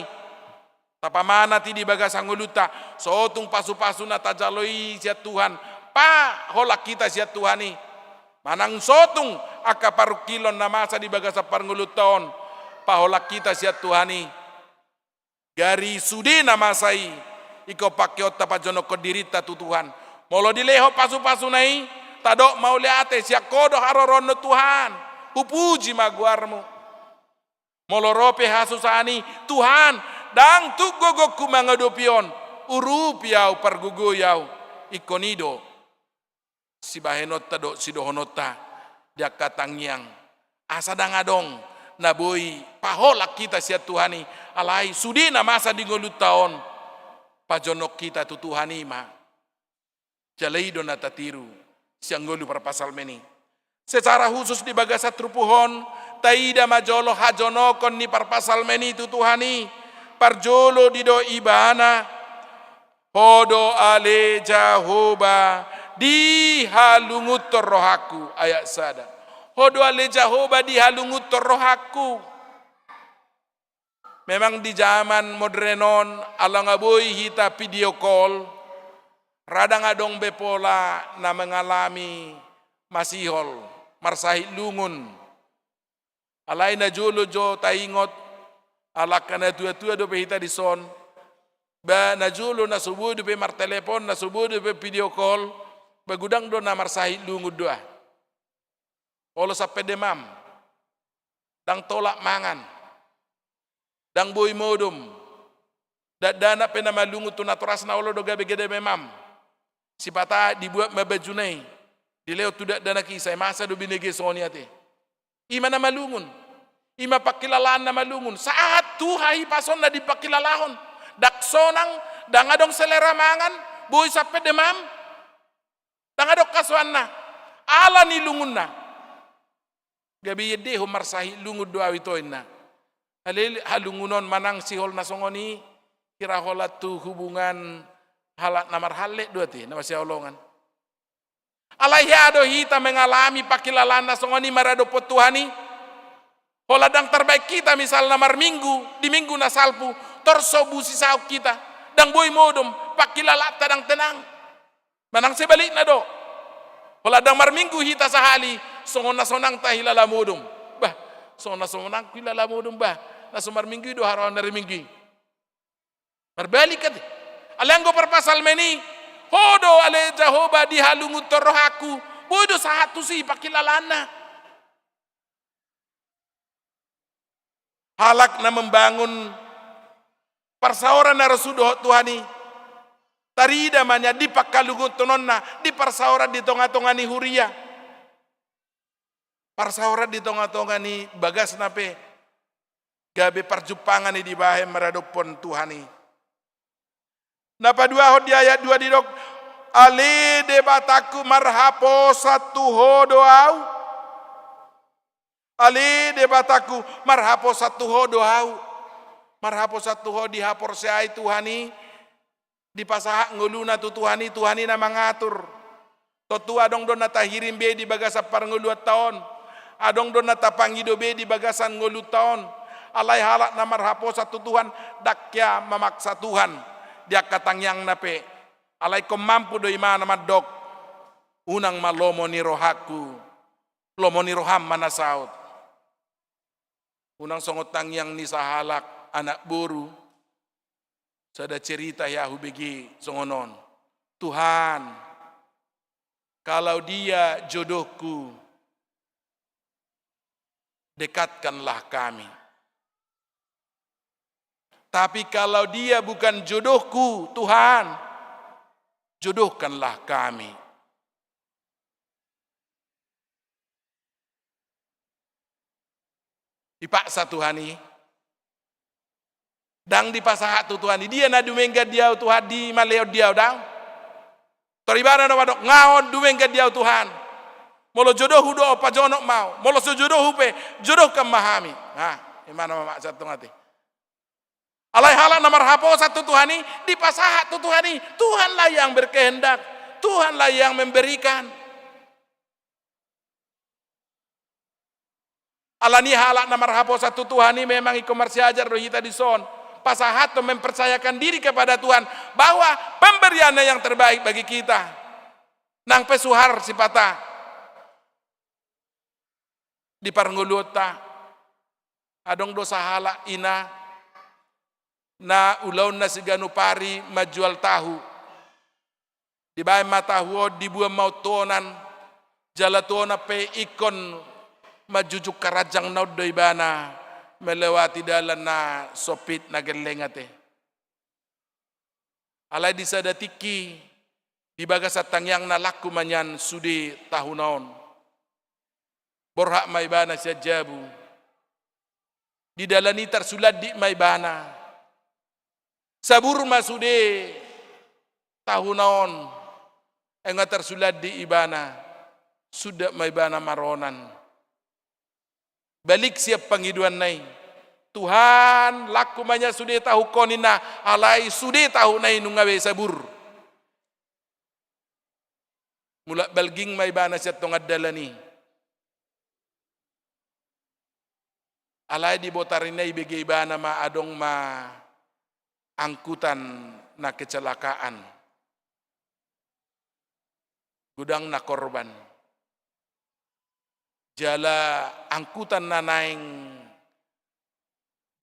tapamana ti di bagasang nguluta sotung pasu-pasu na tajaloi siat Tuhan pa hola kita siat Tuhani manang sotung aka parukilon na masa di bagasa parnguluton pa hola kita siat Tuhani gari sudi na masai iko pakiot tapajono kodirita tu Tuhan molo dileho pasu-pasu nai tadok mau liate siak kodo harorono Tuhan pupuji maguarmu molo rope hasusani Tuhan dang tu gogoku mangadopion urupiau parguguyau ikonido si bahenot tadok si dohonota dia katangyang asa dangadong naboi paholak kita siat Tuhani alai sudina masa digolut taon pajonok kita tu Tuhani ma jalaido na tatiru siang golu parpasal meni secara khusus di bagasa trupuhon taida majolo hajonokon ni parpasal meni tu Tuhani parjolo dido ibana podo ale Jahoba di halungut rohaku ayat sada podo ale Jahoba di halungut rohaku memang di zaman modernon ala ngaboi hita video call radang adong bepola na mengalami masihol marsahit lungun alai na jolo jo taingot alak kana tua-tua do hita di son ba na jolo na subuh do pe mar telepon na subuh do pe video call bagudang do na marsahit lungun doa olo sape demam dang tolak mangan dang boy modum dana pe na malungut tu naturas na olo do gabe gede memam sipata dibuat mabajunai dileo tudak dana kisah masa do binege soniate ima na malungun ima pakilalaan na malungun saat tuhai pason na dipakilalahon daksonang dangadong selera mangan boy sape demam dangadok kaswan na ala ni lungun na gabi yede marsahi lungud do awitoin na halungunon manang sihol na songoni kira holat tu hubungan halat namar halek dua ti nama sia olongan alai ado hita mengalami pakilalana songoni marado potuhani holadang terbaik kita misal namar minggu di minggu na salpu torsobu sisau kita dang boy modom pakilalata dang tenang manang sebalik na do holadang mar minggu hita sahali songona sonang tahilala modom bah songona sonang hilala modom bah na sumar minggu do haron dari minggu berbalik kat alanggo perpasal meni hodo ale Jahoba di halungut rohaku bodo sahatu si pakilalana halak na membangun parsaoran na rasudoh Tuhani tarida manya di pakalungut tononna di parsaoran di tonga-tongani huria parsaoran di tonga-tongani bagas nape gabe parjupangan di bahe meradopon Tuhani napa dua hod di ayat 2 didok ale debataku marhapo satu hodoau ale debataku marhapo satu hodoau marhapo satu ho dihapor seai Tuhani di pasahak nguluna tu Tuhani na mangatur totu adong don nata hirim be di bagasa parngulu taon adong don nata pangido be di bagasan ngulu taon alai halak na marhapo satu Tuhan dakya memaksa Tuhan dia katang yang nape alai ko mampu do imana madok unang malomo ni rohaku lomo ni roham manasaut unang songotang yang ni sahalak anak boru sada cerita ya hubegi songonon Tuhan kalau dia jodohku dekatkanlah kami. Tapi kalau dia bukan jodohku, Tuhan, jodohkanlah kami. Dipaksa Tuhan ini. Dang dipasahat tu Tuhan ini. Dia na dumengga dia Tuhan di maleo dia dang. Toribana na wadok ngaon dumengga dia Tuhan. Molo jodoh hudo apa jonok mau. Molo sejodoh hupe jodoh kamahami. Ha, imana mama satu ngati. Alai halak nomor hapo satu Tuhan ini dipasahat tu Tuhan ini. Tuhanlah yang berkehendak. Tuhanlah yang memberikan. Alani halak nomor hapo satu Tuhan ini memang ikomarsi ajar roh kita di son. Pasahat tu mempercayakan diri kepada Tuhan bahwa pemberiannya yang terbaik bagi kita. Nang pesuhar sipata. Di parnguluta adong dosa halak ina na ulaun na siganu pari majual tahu di bae matahu di buah mautonan jalatona pe ikon majujuk karajang naud do ibana melewati dalan na sopit na gelengate alai disadatiki di bagasatang yang na laku manyan sudi tahunaon borhak maibana siya jabu. Di dalani tersulat di maibana. Sabur masude tahunaon. Enga tersulat di ibana. Sudah maibana maronan. Balik siap panghiduan nai. Tuhan laku manya sude tahu konina. Alai sude tahu nai nungawe sabur. Mula balging maibana siya tongad dalani. Alai di botarinai ibege ibana ma adong ma angkutan na kecelakaan. Gudang na korban. Jala angkutan na naing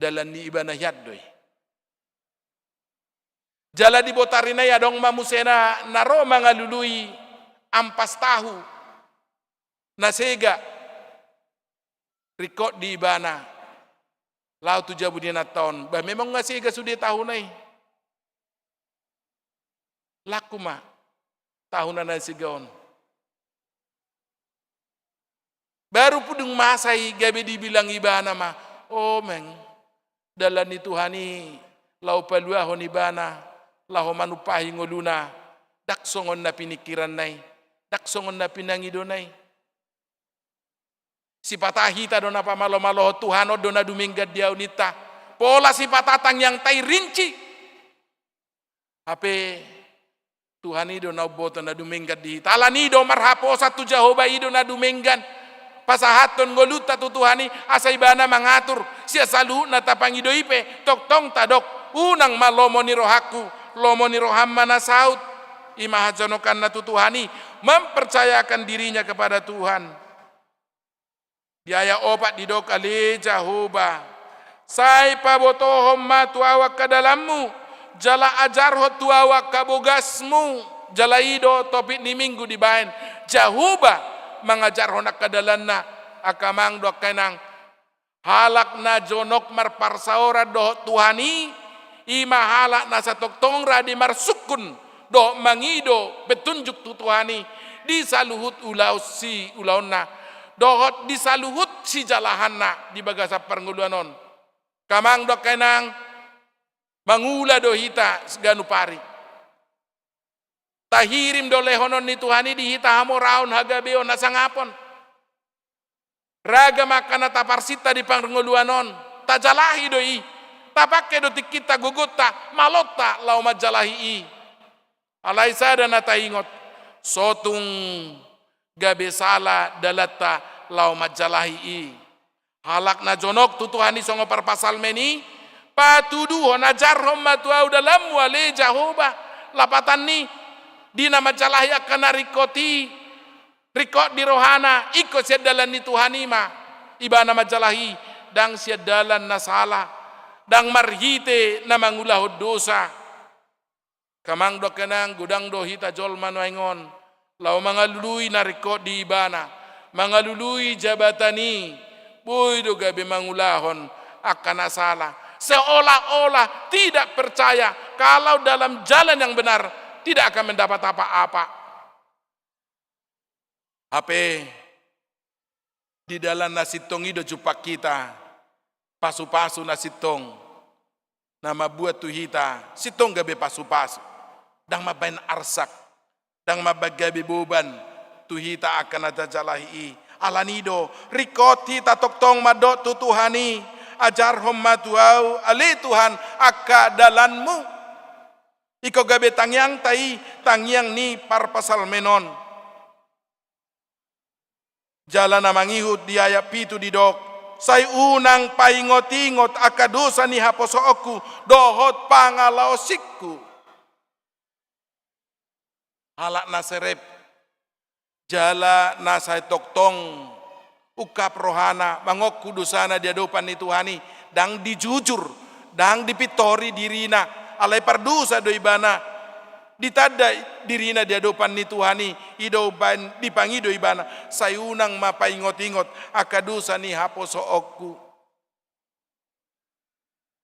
dalan ni ibana yaddoy. Jala di botarinai adong ma musena naro mangalului ampas tahu. Nasega. Rikot di ibana. Lau tu jabu dia naton. Bah memang ngasih ke sudah tahun ni. Laku mah tahunan nasi gaon. Baru pudung masai gabe dibilang ibana mah. Oh meng dalan itu hani lau palua hon ibana lau manupahi ngoluna dak songon na pinikiran nai dak songon na pinangido nai. Si patahita dona pa malo-malo Tuhan dona duminggat dia unita. Pola si patatang yang tai rinci. Ape Tuhan ido na boto na duminggat di talani do marhapo satu Jehovah ido na duminggan. Pasahaton ngoluta tu Tuhan asa ibana mangatur sia salu na tapang ido ipe tok tong tadok unang malomo ni rohaku lomo ni roham mana saut imahajanokan na tu Tuhan mempercayakan dirinya kepada Tuhan. Biaya obat di dok ali Jehovah. Sai pabotohom matu awak ke dalammu. Jala ajar hotu awak kabogasmu. Jala ido topik ni minggu di bain. Jehovah mengajar honak ke dalamna. Akamang dok kenang. Halak na jonok marparsaora doh Tuhani. Ima halak na satok tongra di marsukun. Doh mangido petunjuk tu Tuhani. Di saluhut ulau si ulauna. Dohot disaluhut si jalahanna di bagasa pernguluanon. Kamang dok kenang mangula dohita seganu pari. Tahirim do lehonon ni Tuhani dihita hamo raun hagabeo nasangapon. Raga makana taparsita di pernguluanon. Tajalahi doi. Tapake do tikita gugutta malota lau majalahi i. Alai sada na taingot. Sotung gabe sala dalata lau majalahi i. Halak na jonok tutuhani songo perpasal meni. Patudu honajarhom matuau dalam wale Jehovah. Lapatan ni. Dina majalahi akan rikoti. Rikot di rohana. Ikut siya dalan ni Tuhani ma. Ibana majalahi. Dang siya dalan na salah. Dang marhite na mangulahod dosa. Kamang do kenang gudang do hita jol manuingon. Lau mangalului nariko di ibana, mangalului jabatani, Boido gabe mangulahon akan salah. Seolah-olah tidak percaya kalau dalam jalan yang benar tidak akan mendapat apa-apa. Apa di dalam nasi tong itu jupak kita pasu-pasu nasi tong nama buat tu hita sitong gabe pasu-pasu dang mabain arsak dang mabagabe beban tu hita akan ada jalahi alanido rikoti tatok-tong madok tu Tuhani ajar hommatuau ali Tuhan akka dalanmu iko gabe tangyang tangyang ni parpasal menon jalan namangihut diaya pitu didok say unang paingot-ingot akadosa ni haposooku dohot pangalaosikku halak naserep jala nasay toktong ukap rohana mangok kudusana di hadapan ni Tuhani dang dijujur dang dipitori dirina alai pardusa do ibana ditada dirina di hadapan ni Tuhani idoban dipangido ibana sayunang mapaingot-ingot akadusa ni haposookku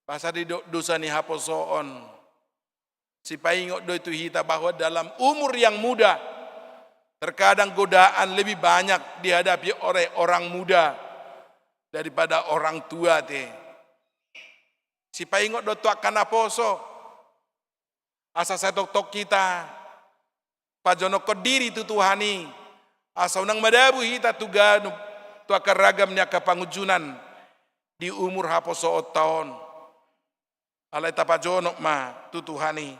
pasal di dosa ni haposoon si paingot do itu hita bahwa dalam umur yang muda terkadang godaan lebih banyak dihadapi oleh orang muda daripada orang tua teh. Si paingot do akan aposo. Asa saya tok kita. Pajono kodiri tu Tuhani. Asa unang madabu hita tuganu tu akan ragam ni akan pangujunan di umur haposo tahun. Alai tapajono ma tu Tuhani.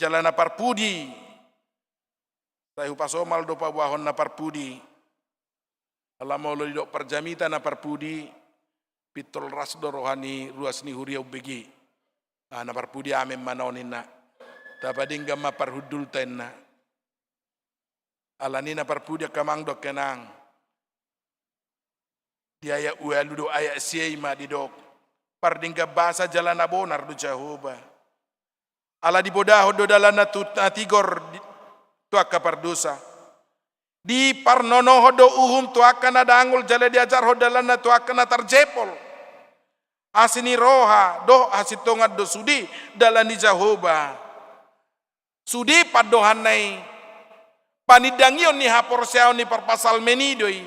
Jalan parpudi. Tahu pasomal do pabahon na parpudi. Alamo lo do perjamita na parpudi pitol ras do rohani ruas ni huria ubegi. Na parpudi ame manonin na. Tapadingga ma parhudul ten na. Alani na parpudi kamang do kenang. Diaya ualu do aya siay ma didok. Pardingga basa jalan abonar do Jehovah. Ala di bodaho do dalan na tigor tu akan berdosa. Di parnono hodo uhum tu akan ada angul jale diajar hodalana tu akan terjepol. Asini roha do asitongat do sudi dalam di Jehovah. Sudi padohanai panidangion ni haporsiaon ni perpasal menidoi.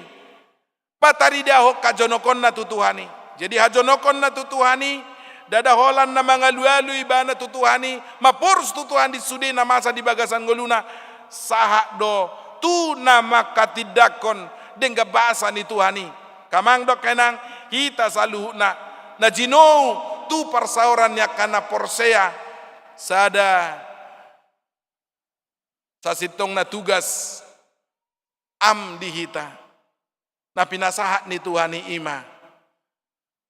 Patari daho kajonokon na tutuhani. Jadi hajonokon na tutuhani dada holan na mga lualu ibana tutuhani mapurs tutuhan di sudi na masa di bagasan goluna. Sahak do tu nama katidakon dengga bahasa ni Tuhani kamang do kenang kita selalu na jino tu persauran ya kana porsea sada sasitong na tugas di hita na pinasahat ni Tuhani ima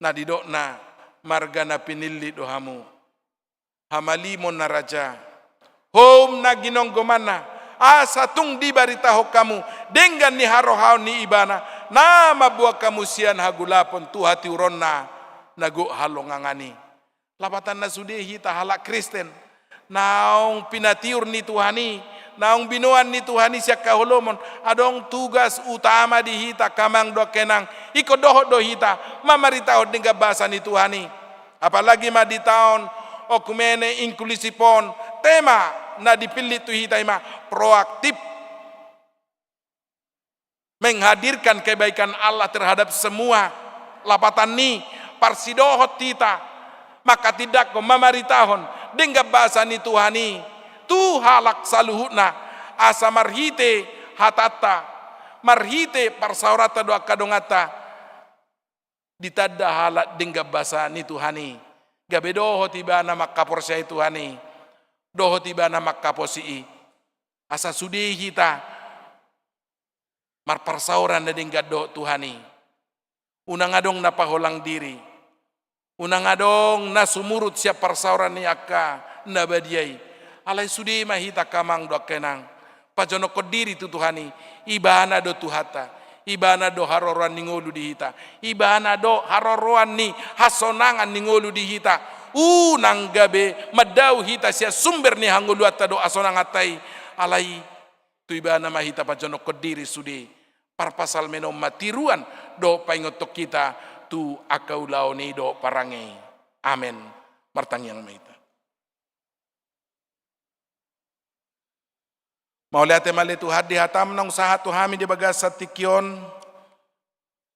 na didok na marga na pinili dohamu hamalimon na raja home na ginonggoman na asa tung dibaritaho kamu dengan ni harohau ni ibana nama buah kamu sian hagulapon tu hati uronna nago halongangani lapatan na sudi hita halak Kristen naong pinatiur ni Tuhani naong binuan ni Tuhani siya kahulomon adong tugas utama di hita kamang do kenang iko doho do hita mamaritaho dengan bahasa ni Tuhani apalagi ma di tahun okumene inklusipon tema na dipilih tu hita ima proaktif menghadirkan kebaikan Allah terhadap semua lapatan ni parsidohot kita maka tidak ko mamaritahon dengan bahasa ni Tuhani tu halak saluhutna asa marhite hatata marhite parsaurata doa kadongata ditada halak dengan bahasa ni Tuhani gabedoho tiba nama kaporsya Tuhani doho tiba nama kaposi asa sudi hita marparsauran na dingga do Tuhani unang adong napaholang diri unang adong nasumurut siap parsauran ni akka nabadiai alai sudi mahita kamang do kenang pajono kodiri tu Tuhani ibana do tuhata ibana do haroruan ni ngolu di hita ibana do haroruan ni hasonangan ni ngolu di hita unang gabe madau hita sia sumber ni hangulu atta do asonang atai alai tu ibana mahita pajono kodiri sudi parpasal menom matiruan do paingotok kita tu akau laoni do parangai. Amen. Martang yang maita. Mauliate mali Tuhan dihatam nang usaha tuhami di bagas satikyon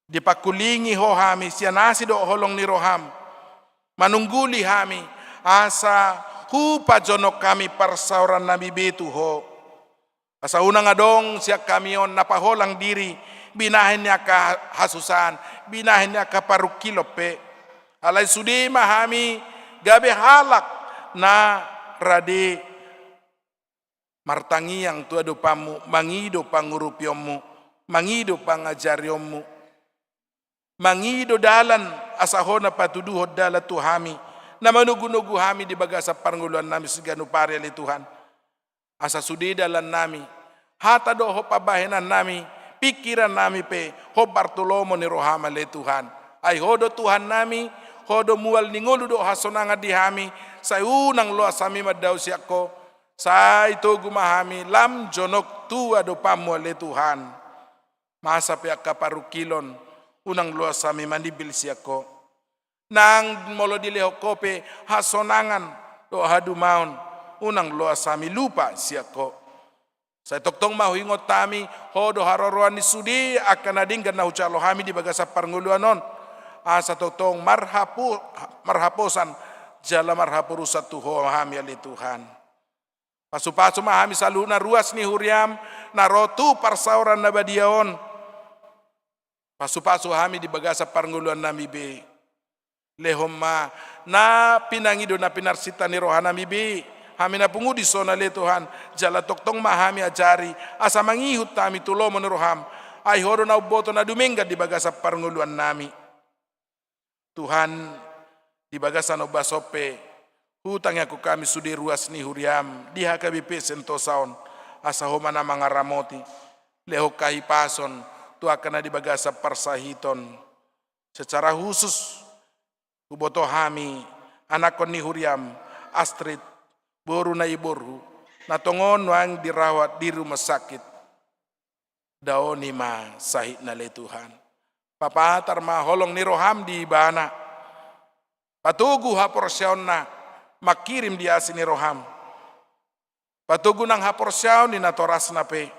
dipakulingi ho hami sianasi do holong ni roham manungguli hami asa hupa jonok kami parsauran nabi betu ho asa unang adong siak kamion napaholang diri binahin niya ka hasusan binahin niya ka parukilope alay sudi mahami gabe halak na radi martangi yang tua dopamu, mangido pangurupyomu, mangido pangajaryomu, mangido dalan asahona patuduho dala tuhami, na manugunugu hami di bagasa parnguluan nami siganu pareli Tuhan. Asa sudi dalan nami, hata doho pabahenan nami, pikiran nami pe, ho Bartolomo ni rohama le Tuhan. Ay hodo Tuhan nami, hodo mual ningolu do hasonanga di hami, sa unang loa sami madaw siyako, sa ito gumahami lam jonok tua do pamo le Tuhan. Masa pia kaparukilon unang luas sami mandibil siyako. Nang molo dileho kope hasonangan do hadumaon unang luas sami lupa siyako. Sa toktong mahuingot tami hodo haroroan ni sudi akan adinggan na hucalo hami di bagasa parnguluanon. Asa toktong marhaposan jala marhapurusat tuho hami ali Tuhan. Pasu-pasu mahami saluna ruas ni huriam na rotu parsauran na badiaon. Pasu-pasu hami di bagasa parnguluan nami be. Lehoma na pinangido na pinarsita ni rohan nami be. Hami na pungudi sona le Tuhan. Jala toktong mahami ajari. Asa mangihut tami tulomo ni roham. Ay horo na uboto na dumingga di bagasa parnguluan nami. Tuhan di bagasa no basope. Hutang aku kami sudi ruas ni huriam diha kabipe sentosaon asa homa na mga ramoti leho kahipason tu akan na di bagasa parsahiton secara khusus uboto hami anak ko ni huriam Astrid boru na iborhu natongon wang dirawat di rumah sakit daon ni ma sahit na le Tuhan papahatar ma holong ni roham di bana patugu haporsyaon na makirim dia sini roham. Patugu nang haporsyaw ni natoras na pe.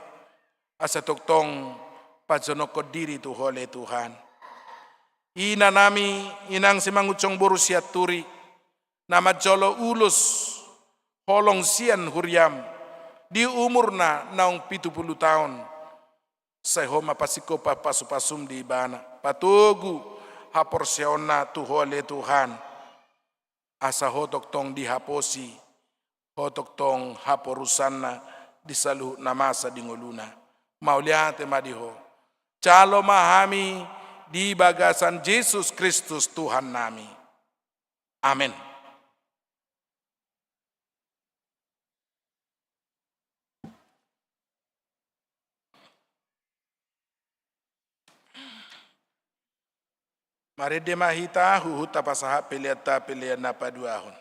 Asa toktong pajonoko diri tu hole Tuhan. Ina nami inang simangucong burusiat turi. Nama jolo ulus holong sian huriam. Di umur na naong 70 tahun. Sehoma pasiko papasupasum di ibana. Patugu haporsyaw na tu hole Tuhan. Asa hotok tong dihaposi, hotok tong haporusan na disaluh namasa di ngoluna. Mauliate madiho. Calo mahami di bagasan Yesus Kristus Tuhan nami. Amin. Mari demahita huhuta pasaha piliata pilihan napa duahun.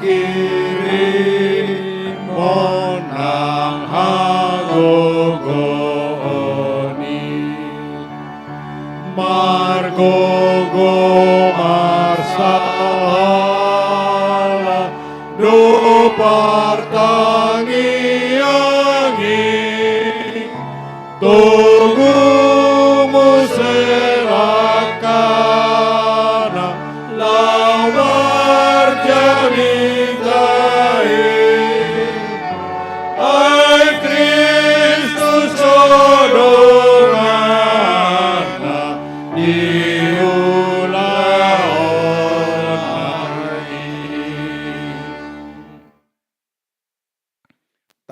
kiri monang hagogoni margogo marsala do partangi angi tugu muserakana lawar jamitai ai Kristus sodorana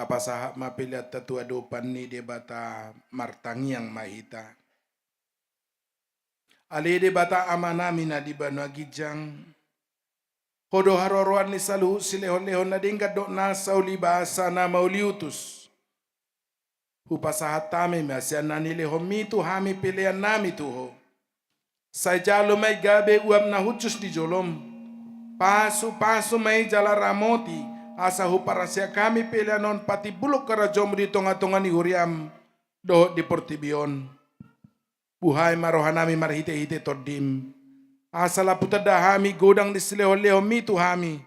Tapasahak mapiliat tatua dopan ni debata martangiang mahita. Ali debata amanami na di banwa gijang. Hodo haroroan ni salu silehon-lehon na dingkat dok nasa uli bahasa na mauliutus. Hupasahat tami masyan na nilehon mitu hami pilihan nami tuho. Say jalo may gabe uam na hucus di jolom. Pasu-pasu may jala ramoti. Asa huparasya kami pilihanon pati bulok karajom di tonga-tonga ni huriam. Dohot di portibion. Buhay marohanami marhite-hite todim. Asala putada hami godang di sileho-leho mitu hami.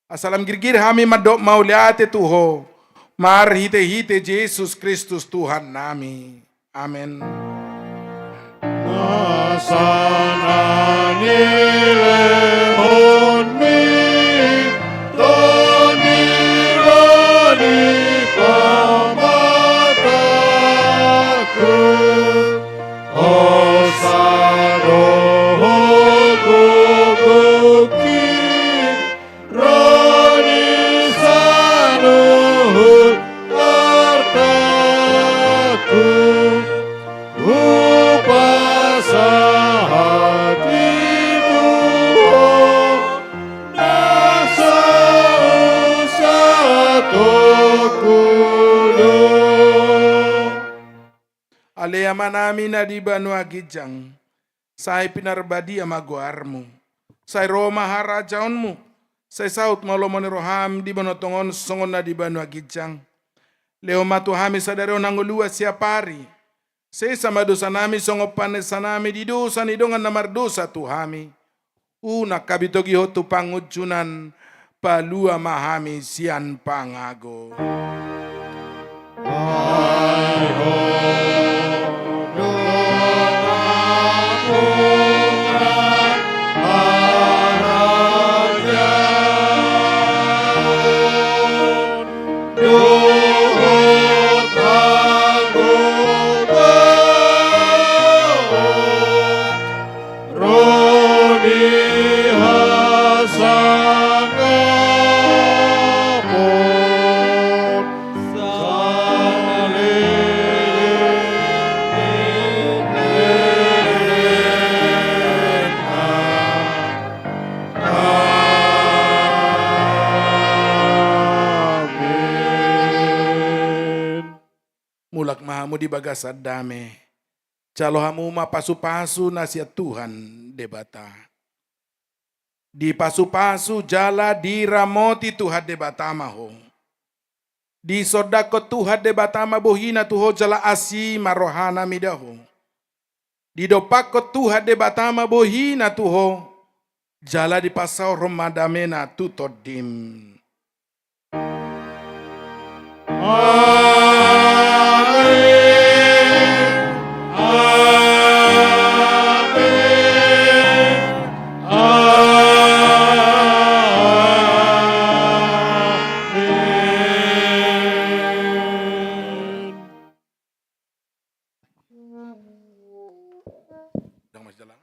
Asalam girgir hami madok mauliate tuho. Marhite-hite Jesus Kristus Tuhan nami. Amen. Nasanani lehon mi Toni roni pamataku Osado hogogoki Roni sanuhut artaku Upasa hatiku Nasa usatokulo Aleyama nami na di banwa gijang. Say pinarbadi amaguarmu. Say Roma harajaonmu. Say saut malomoni roham di banotongon songon na di banwa gijang. Leo matu hami sadaro nangulua siapari. Say sama dosa nami songo panesa nami di dosa ni dongan namar dosa tu hami. Una kabitogi hotu pangujunan palua mahami sian pangago. Mulak mahamu di bagasad dame. Calo hamu ma pasu-pasu nasihat Tuhan debata. Di pasu-pasu jala diramoti Tuhan debata maho. Di sodako Tuhan debata mabohina tuho jala asi marohana midaho. Di dopako Tuhan debata mabohina tuho jala di pasau romadamena tutodim. Jangan masih jalan.